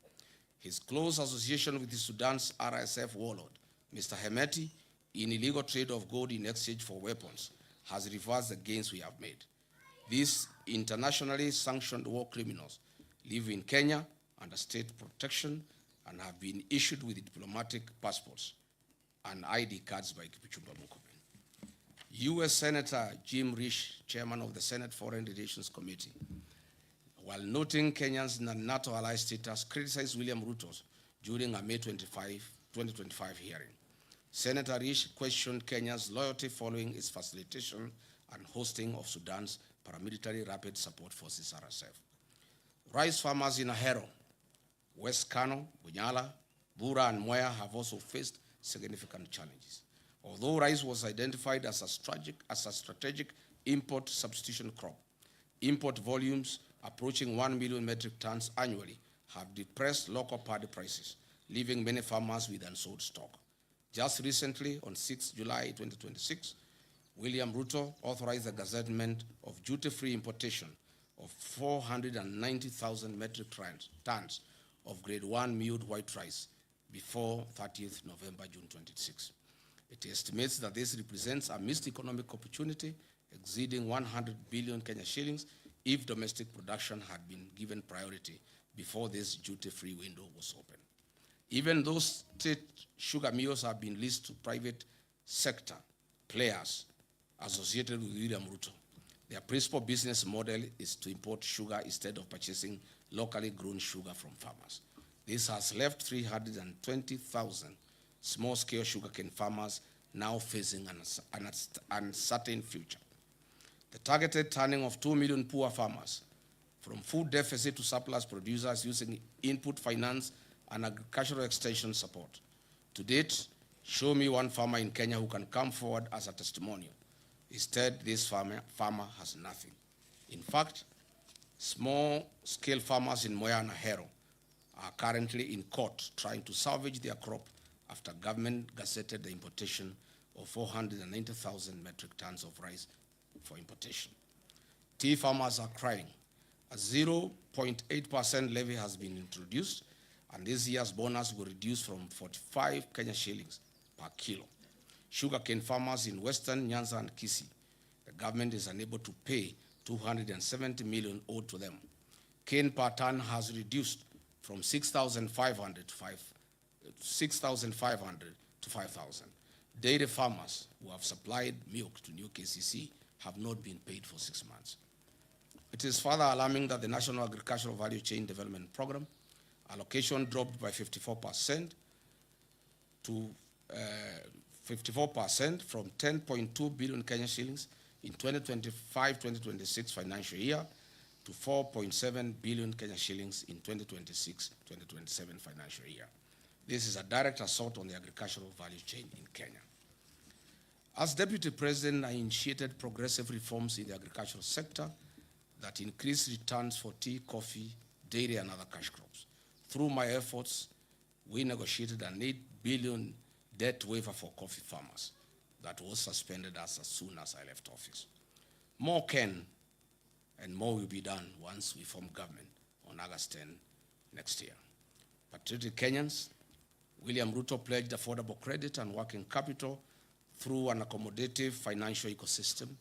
His close association with the Sudan's RSF warlord, Mr. Hemeti, in illegal trade of gold in exchange for weapons, has reversed the gains we have made. These internationally sanctioned war criminals live in Kenya under state protection and have been issued with diplomatic passports and ID cards by Kipchumba Murkomen. U.S. Senator Jim Risch, chairman of the Senate Foreign Relations Committee, while noting Kenya's NATO ally status, criticized William Ruto during a May 2025 hearing. Senator Risch questioned Kenya's loyalty following its facilitation and hosting of Sudan's paramilitary rapid support forces, RSF. Rice farmers in Ahero, West Kano, Bunyala, Bura, and Mwea have also faced significant challenges. Although rice was identified as a strategic import substitution crop, import volumes approaching 1 million metric tons annually have depressed local paddy prices, leaving many farmers with unsold stock. Just recently, on 6 July 2026, William Ruto authorized the gazettement of duty-free importation of 490,000 metric tons of grade 1 milled white rice before 30th November, June 26. It estimates that this represents a missed economic opportunity exceeding 100 billion Kenya shillings if domestic production had been given priority before this duty-free window was open. Even though state sugar mills have been leased to private sector players associated with William Ruto, their principal business model is to import sugar instead of purchasing locally grown sugar from farmers. This has left 320,000 small-scale sugarcane farmers now facing an uncertain future. The targeted turning of 2 million poor farmers from food deficit to surplus producers using input finance and agricultural extension support. To date, show me one farmer in Kenya who can come forward as a testimonial. Instead, this farmer has nothing. In fact, small-scale farmers in Moya and Ahero are currently in court trying to salvage their crop after government gazetted the importation of 490,000 metric tons of rice for importation. Tea farmers are crying. A 0.8% levy has been introduced, and this year's bonus will reduce from 45 Kenya shillings per kilo. Sugarcane farmers in Western Nyanza and Kisii, the government is unable to pay 270 million owed to them. Cane per ton has reduced from 6,500 to 5,000. Dairy farmers who have supplied milk to new KCC have not been paid for 6 months. It is further alarming that the National Agricultural Value Chain Development Program allocation dropped by 54% to 54% from 10.2 billion Kenya shillings in 2025-2026 financial year to 4.7 billion Kenya shillings in 2026-2027 financial year. This is a direct assault on the agricultural value chain in Kenya. As Deputy President, I initiated progressive reforms in the agricultural sector that increase returns for tea, coffee, dairy, and other cash crops. Through my efforts, we negotiated an 8 billion debt waiver for coffee farmers that was suspended as soon as I left office. More can and more will be done once we form government on August 10 next year. Patriotic Kenyans, William Ruto pledged affordable credit and working capital through an accommodative financial ecosystem,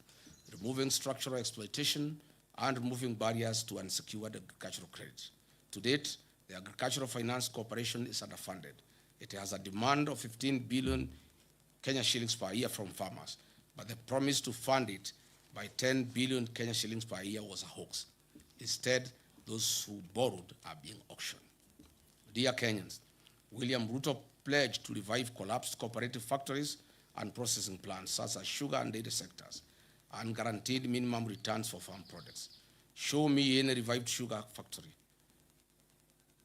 removing structural exploitation and removing barriers to unsecured agricultural credit. To date, the Agricultural Finance Corporation is underfunded. It has a demand of 15 billion Kenya shillings per year from farmers, but the promise to fund it by 10 billion Kenya shillings per year was a hoax. Instead, those who borrowed are being auctioned. Dear Kenyans, William Ruto pledged to revive collapsed cooperative factories and processing plants such as sugar and dairy sectors, and guaranteed minimum returns for farm products. Show me any revived sugar factory.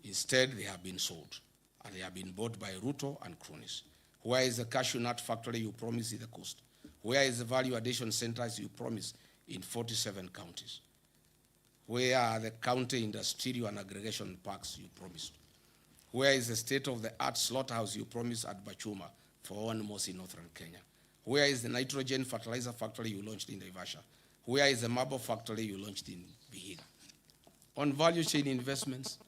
Instead, they have been sold, and they have been bought by Ruto and cronies. Where is the cashew nut factory you promised in the coast? Where is the value addition centers you promised in 47 counties? Where are the county industrial and aggregation parks you promised? Where is the state-of-the-art slaughterhouse you promised at Bachuma for animals in northern Kenya? Where is the nitrogen fertilizer factory you launched in Naivasha? Where is the marble factory you launched in Vihiga? On value chain investments,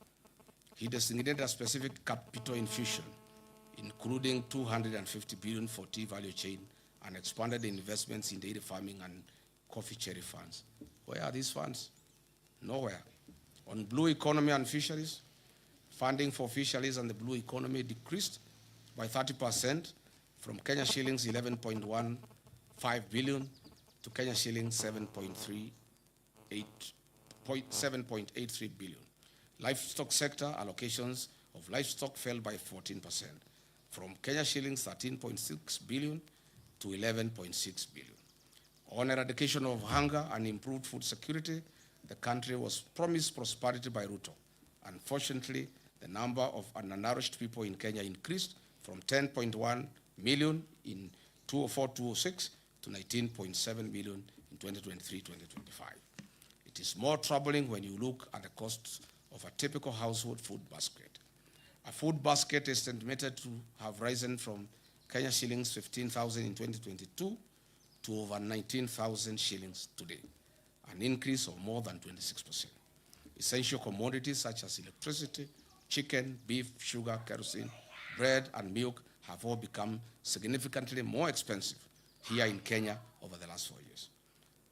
he designated a specific capital infusion, including 250 billion for tea value chain, and expanded the investments in dairy farming and coffee cherry funds. Where are these funds? Nowhere. On blue economy and fisheries, funding for fisheries and the blue economy decreased by 30% from Kenya shillings 11.15 billion to Kenya shillings 7.83 billion. Livestock sector allocations of livestock fell by 14% from Kenya shillings 13.6 billion to 11.6 billion. On eradication of hunger and improved food security, the country was promised prosperity by Ruto. Unfortunately, the number of undernourished people in Kenya increased from 10.1 million in 2004-2006 to 19.7 million in 2023-2025. It is more troubling when you look at the costs of a typical household food basket. A food basket is estimated to have risen from Kenya shillings 15,000 in 2022 to over 19,000 shillings today, an increase of more than 26%. Essential commodities such as electricity, chicken, beef, sugar, kerosene, bread, and milk have all become significantly more expensive here in Kenya over the last 4 years.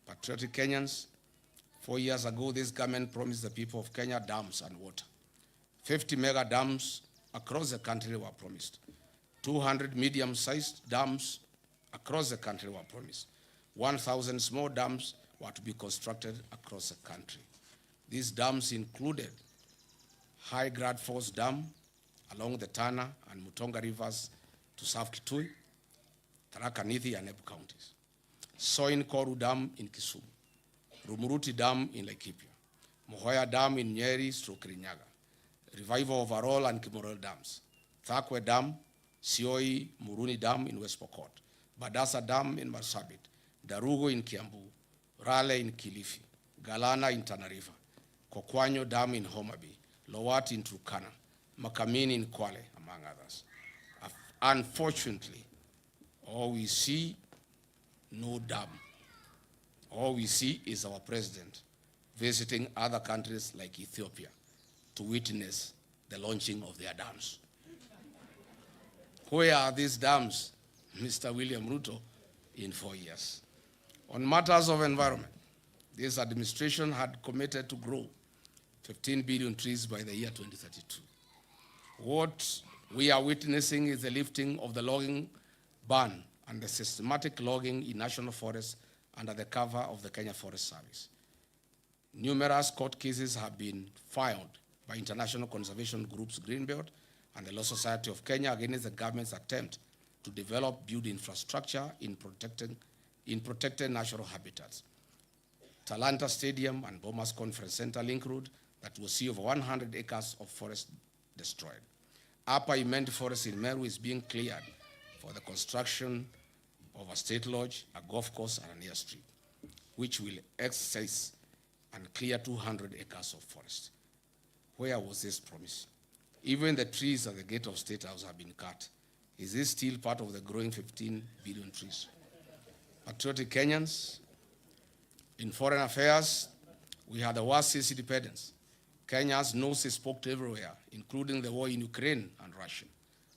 Patriotic Kenyans, 4 years ago, this government promised the people of Kenya dams and water. 50 mega dams across the country were promised. 200 medium-sized dams across the country were promised. 1,000 small dams were to be constructed across the country. These dams included High Grad Force Dam along the Tana and Mutonga rivers to South Kitui, Tharaka Nithi, and Embu counties. Soin Koru Dam in Kisumu, Rumuruti Dam in Laikipia, Mohoya Dam in Nyeri, Kirinyaga. Revival of Arol and Kimorel Dams. Thakwe Dam, Sioi Muruni Dam in West Pokot. Badasa Dam in Marsabit. Darugo in Kiambu. Rale in Kilifi. Galana in Tana River. Kokwanyo Dam in Homa Bay. Lowat in Turkana. Makamini in Kwale, among others. Unfortunately, all we see, no dam. All we see is our president visiting other countries like Ethiopia to witness the launching of their dams. Where are these dams, Mr. William Ruto, in 4 years? On matters of environment, this administration had committed to grow 15 billion trees by the year 2032. What we are witnessing is the lifting of the logging ban and the systematic logging in national forests under the cover of the Kenya Forest Service. Numerous court cases have been filed by international conservation groups Greenbelt and the Law Society of Kenya against the government's attempt to develop build infrastructure in protected natural habitats. Talanta Stadium and Bomas Conference Center Link Road that will see over 100 acres of forest destroyed. Upper Imend Forest in Meru is being cleared for the construction of a state lodge, a golf course, and an airstrip, which will exercise and clear 200 acres of forest. Where was this promise? Even the trees at the gate of State House have been cut. Is this still part of the growing 15 billion trees? Patriotic Kenyans, in foreign affairs, we had the worst since independence. Kenya's nose is poked everywhere, including the war in Ukraine and Russia,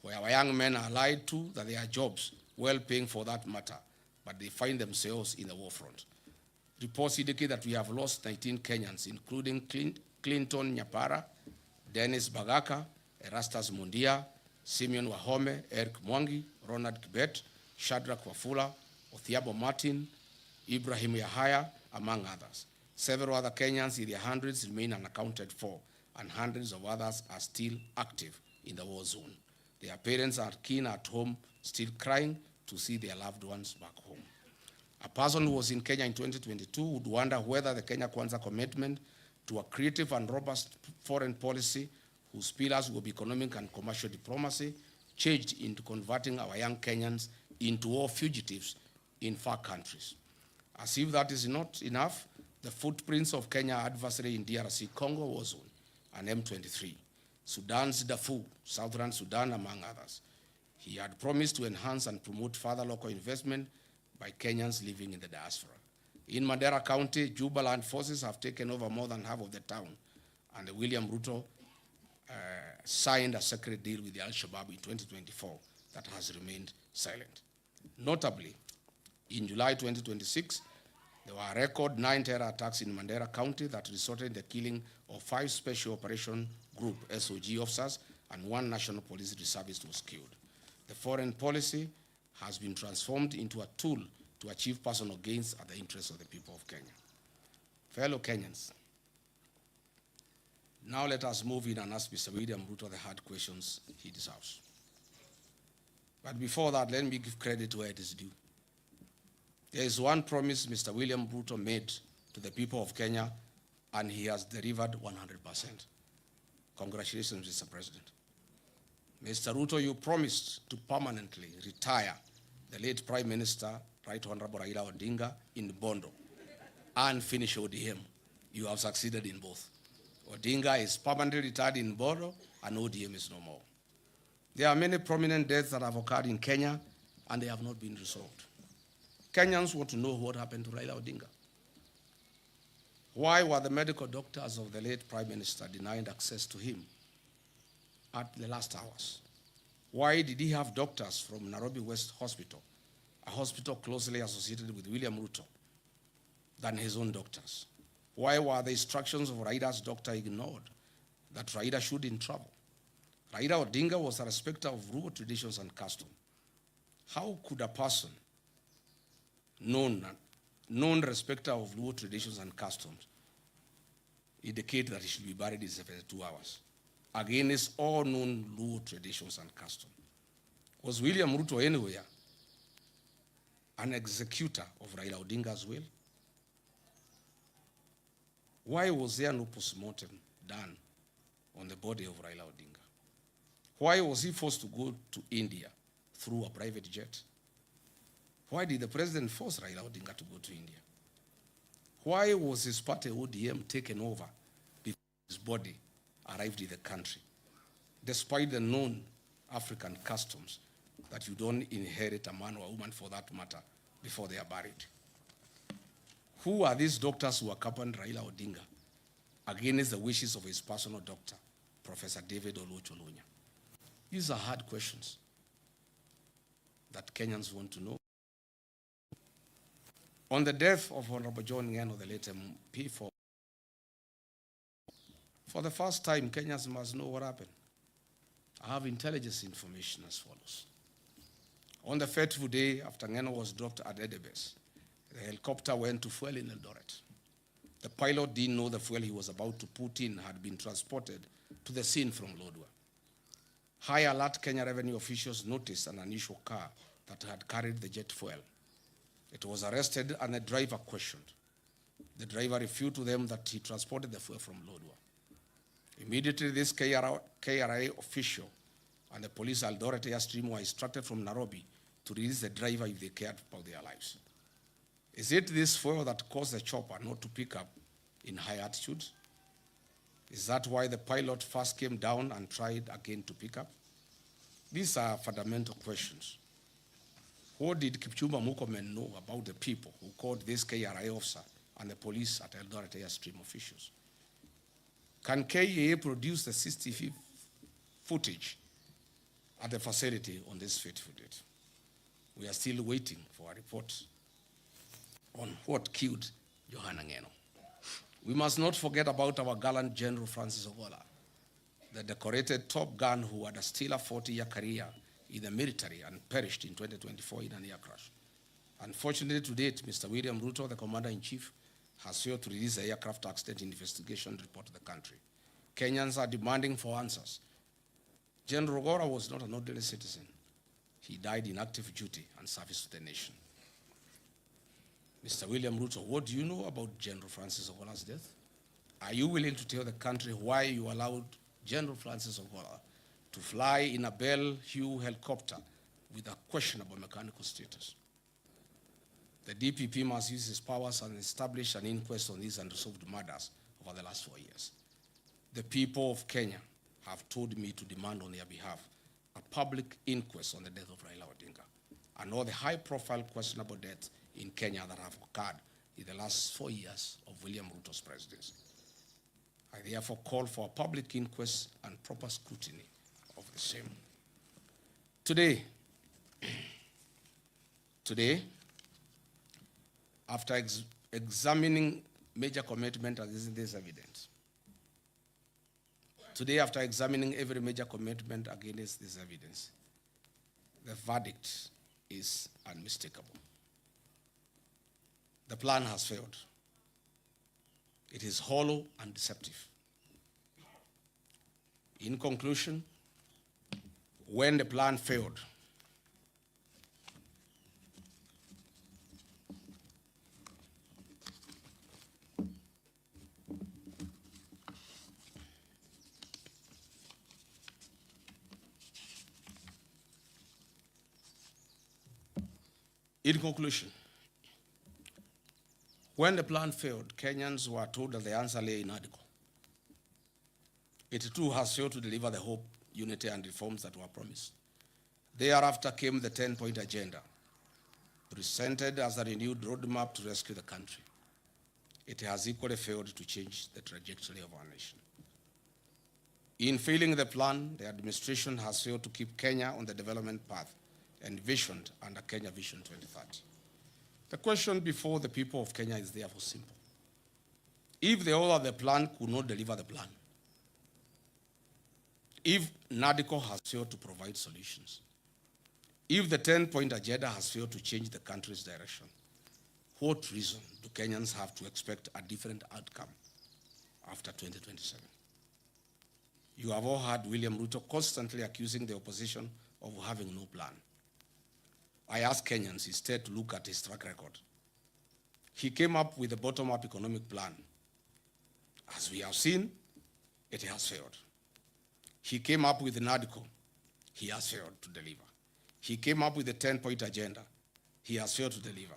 where our young men are lied to that they are jobs, well paying for that matter, but they find themselves in the war front. Reports indicate that we have lost 19 Kenyans, including Clinton Nyapara, Dennis Bagaka, Erastus Mundia, Simeon Wahome, Eric Mwangi, Ronald Kibet, Shadrach Wafula, Othiabo Martin, Ibrahim Yahaya, among others. Several other Kenyans in their hundreds remain unaccounted for, and hundreds of others are still active in the war zone. Their parents are keen at home, still crying to see their loved ones back home. A person who was in Kenya in 2022 would wonder whether the Kenya Kwanza commitment to a creative and robust foreign policy whose pillars will be economic and commercial diplomacy changed into converting our young Kenyans into war fugitives in far countries. As if that is not enough, the footprints of Kenya adversary in DRC Congo war zone and M23, Sudan's Darfur, Southern Sudan, among others. He had promised to enhance and promote further local investment by Kenyans living in the diaspora. In Mandera County, Jubaland forces have taken over more than half of the town, and William Ruto signed a secret deal with the Al-Shabaab in 2024 that has remained silent. Notably, in July 2026, there were a record 9 terror attacks in Mandera County that resulted in the killing of 5 Special Operation Group SOG officers, and 1 National Police Reservist was killed. The foreign policy has been transformed into a tool to achieve personal gains at the interests of the people of Kenya. Fellow Kenyans, now let us move in and ask Mr. William Ruto the hard questions he deserves. But before that, let me give credit where it is due. There is one promise Mr. William Ruto made to the people of Kenya, and he has delivered 100%. Congratulations, Mr. President. Mr. Ruto, you promised to permanently retire the late Prime Minister, Right Honorable Raila Odinga, in Bondo and finish ODM. You have succeeded in both. Odinga is permanently retired in Bondo, and ODM is no more. There are many prominent deaths that have occurred in Kenya, and they have not been resolved. Kenyans want to know what happened to Raila Odinga. Why were the medical doctors of the late Prime Minister denied access to him at the last hours? Why did he have doctors from Nairobi West Hospital, a hospital closely associated with William Ruto, than his own doctors? Why were the instructions of Raila's doctor ignored that Raila shouldn't travel? Raila Odinga was a respecter of Luo traditions and custom. How could a person known respecter of Luo traditions and customs indicate that he should be buried in 72 hours against all known Luo traditions and customs? Was William Ruto anywhere an executor of Raila Odinga's will? Why was there no postmortem done on the body of Raila Odinga? Why was he forced to go to India through a private jet? Why did the president force Raila Odinga to go to India? Why was his party ODM taken over before his body arrived in the country, despite the known African customs that you don't inherit a man or a woman for that matter before they are buried? Who are these doctors who accompanied Raila Odinga against the wishes of his personal doctor, Professor David Oluoch-Oluonya? These are hard questions that Kenyans want to know. On the death of Honorable John Ngeno, the late MP, for the first time, Kenyans must know what happened. I have intelligence information as follows. On the fateful day after Ngeno was dropped at Edebes, the helicopter went to fuel in Eldoret. The pilot didn't know the fuel he was about to put in had been transported to the scene from Lodwar. High alert Kenya revenue officials noticed an unusual car that had carried the jet fuel. It was arrested and the driver questioned. The driver refuted to them that he transported the fuel from Lodwar. Immediately, this KRA official and the police Eldoret Airstream were instructed from Nairobi to release the driver if they cared about their lives. Is it this fuel that caused the chopper not to pick up in high altitudes? Is that why the pilot first came down and tried again to pick up? These are fundamental questions. What did Kipchumba Murkomen know about the people who called this KRA officer and the police at Eldoret Airstream officials? Can KEA produce the CCTV footage at the facility on this fateful date? We are still waiting for a report on what killed Johana Ngeno. We must not forget about our gallant General Francis Ogola, the decorated top gun who had a stellar 40-year career in the military and perished in 2024 in an air crash. Unfortunately, to date, Mr. William Ruto, the Commander-in-Chief, has failed to release the aircraft accident investigation report to the country. Kenyans are demanding for answers. General Ogola was not an ordinary citizen. He died in active duty and service to the nation. Mr. William Ruto, what do you know about General Francis Ogola's death? Are you willing to tell the country why you allowed General Francis Ogola to fly in a Bell Hue helicopter with a questionable mechanical status? The DPP must use its powers and establish an inquest on these unresolved murders over the last 4 years. The people of Kenya have told me to demand on their behalf a public inquest on the death of Raila Odinga and all the high-profile questionable deaths in Kenya that have occurred in the last 4 years of William Ruto's presidency. I therefore call for a public inquest and proper scrutiny of the same. Today, after examining major commitment against this evidence, after examining every major commitment against this evidence, the verdict is unmistakable. The plan has failed. It is hollow and deceptive. In conclusion, when the plan failed, Kenyans were told that the answer lay in Adico. It too has failed to deliver the hope, unity, and reforms that were promised. Thereafter came the 10-point agenda, presented as a renewed roadmap to rescue the country. It has equally failed to change the trajectory of our nation. In failing the plan, the administration has failed to keep Kenya on the development path envisioned under Kenya Vision 2030. The question before the people of Kenya is therefore simple. If the author of the plan could not deliver the plan, if NADCO has failed to provide solutions, if the 10-point agenda has failed to change the country's direction, what reason do Kenyans have to expect a different outcome after 2027? You have all heard William Ruto constantly accusing the opposition of having no plan. I ask Kenyans instead to look at his track record. He came up with a bottom-up economic plan As we have seen, it has failed. He came up with an article. He has failed to deliver. He came up with a 10-point agenda. He has failed to deliver.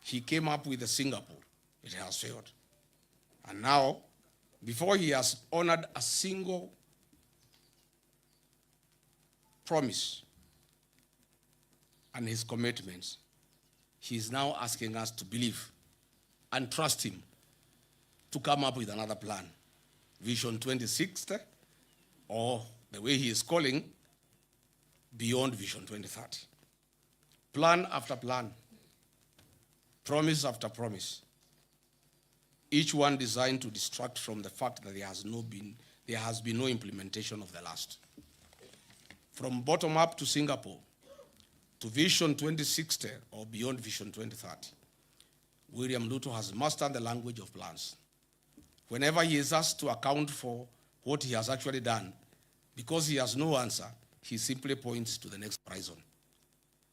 He came up with a Singapore. It has failed. And now, before he has honored a single promise and his commitments, he is now asking us to believe and trust him to come up with another plan. Vision 2060, or the way he is calling, beyond Vision 2030. Plan after plan, promise after promise, each one designed to distract from the fact that there has been no implementation of the last. From bottom up to Singapore, to Vision 2060 or beyond Vision 2030, William Ruto has mastered the language of plans. Whenever he is asked to account for what he has actually done, because he has no answer, he simply points to the next horizon.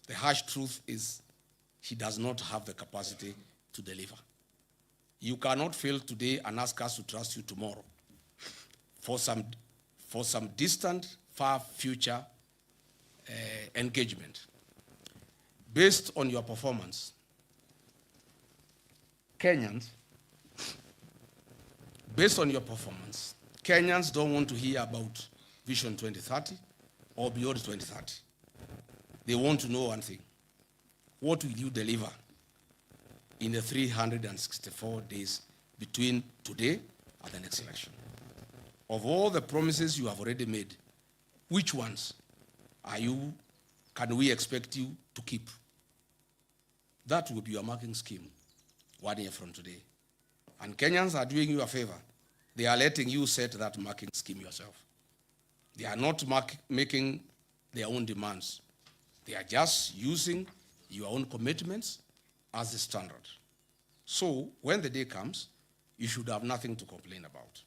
The harsh truth is he does not have the capacity to deliver. You cannot fail today and ask us to trust you tomorrow for some distant, far future engagement. Based on your performance, Kenyans don't want to hear about Vision 2030 or beyond 2030. They want to know one thing. What will you deliver in the 364 days between today and the next election? Of all the promises you have already made, which ones can we expect you to keep? That will be your marking scheme 1 year from today. And Kenyans are doing you a favor. They are letting you set that marking scheme yourself. They are not making their own demands. They are just using your own commitments as the standard. So when the day comes, you should have nothing to complain about.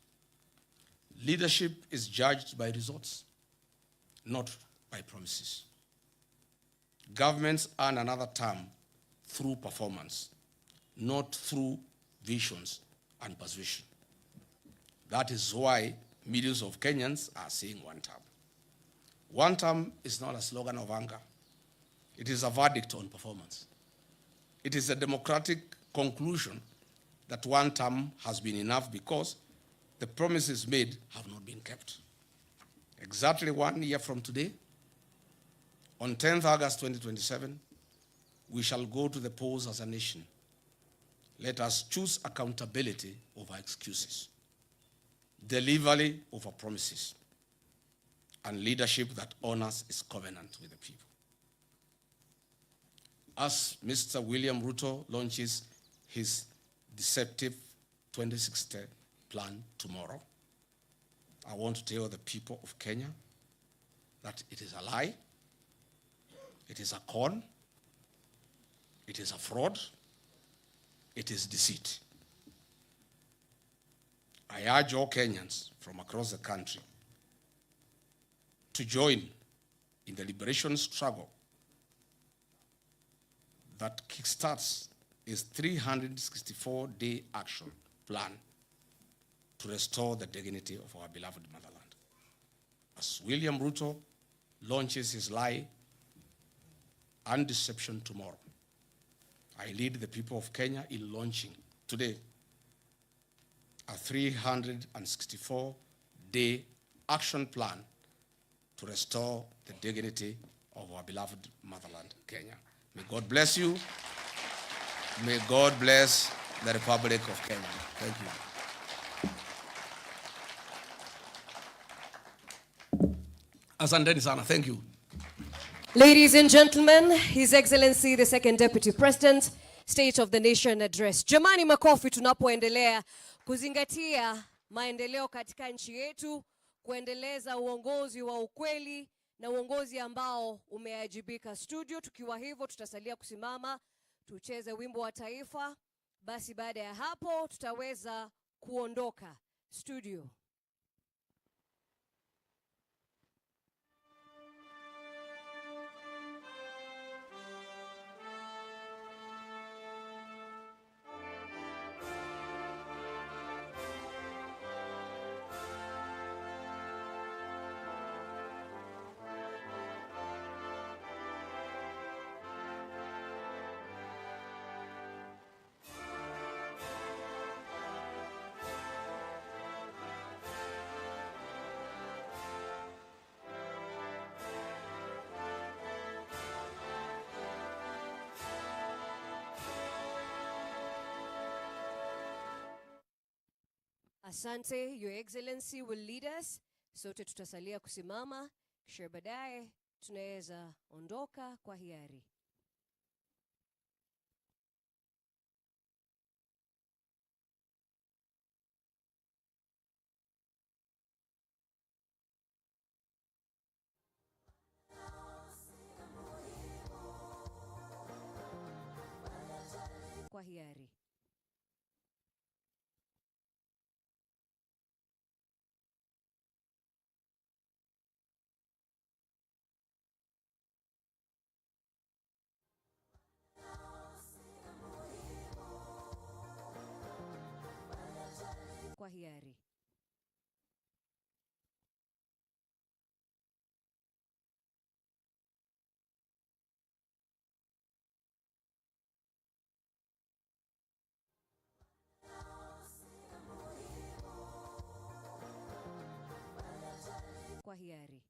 Leadership is judged by results, not by promises. Governments earn another term through performance, not through visions and persuasion. That is why millions of Kenyans are saying one term. One term is not a slogan of anger. It is a verdict on performance. It is a democratic conclusion that one term has been enough because the promises made have not been kept. Exactly 1 year from today, on 10th August 2027, we shall go to the polls as a nation. Let us choose accountability over excuses, delivery over promises, and leadership that honors its covenant with the people. As Mr. William Ruto launches his deceptive 2060 plan tomorrow, I want to tell the people of Kenya that it is a lie, it is a con, it is a fraud, it is deceit. I urge all Kenyans from across the country to join in the liberation struggle that kickstarts his 364-day action plan to restore the dignity of our beloved motherland. As William Ruto launches his lie and deception tomorrow, I lead the people of Kenya in launching today a 364-day action plan to restore the dignity of our beloved motherland, Kenya. May God bless you. May God bless the Republic of Kenya. Thank you. Asanteni sana. Thank you. Ladies and gentlemen, His Excellency the Second Deputy President, State of the Nation Address. Jamani, makofi tunapoendelea kuzingatia maendeleo katika nchi yetu, kuendeleza uongozi wa ukweli na uongozi ambao umeajibika. Studio, tukiwa hivyo tutasalia kusimama tucheze wimbo wa taifa. Basi baada ya hapo tutaweza kuondoka studio. Asante, Your Excellency will lead us. Sote tutasalia kusimama, kisha baadaye tunaweza ondoka kwa hiari. Kwa hiari. Kwa hiari. Kwa hiari.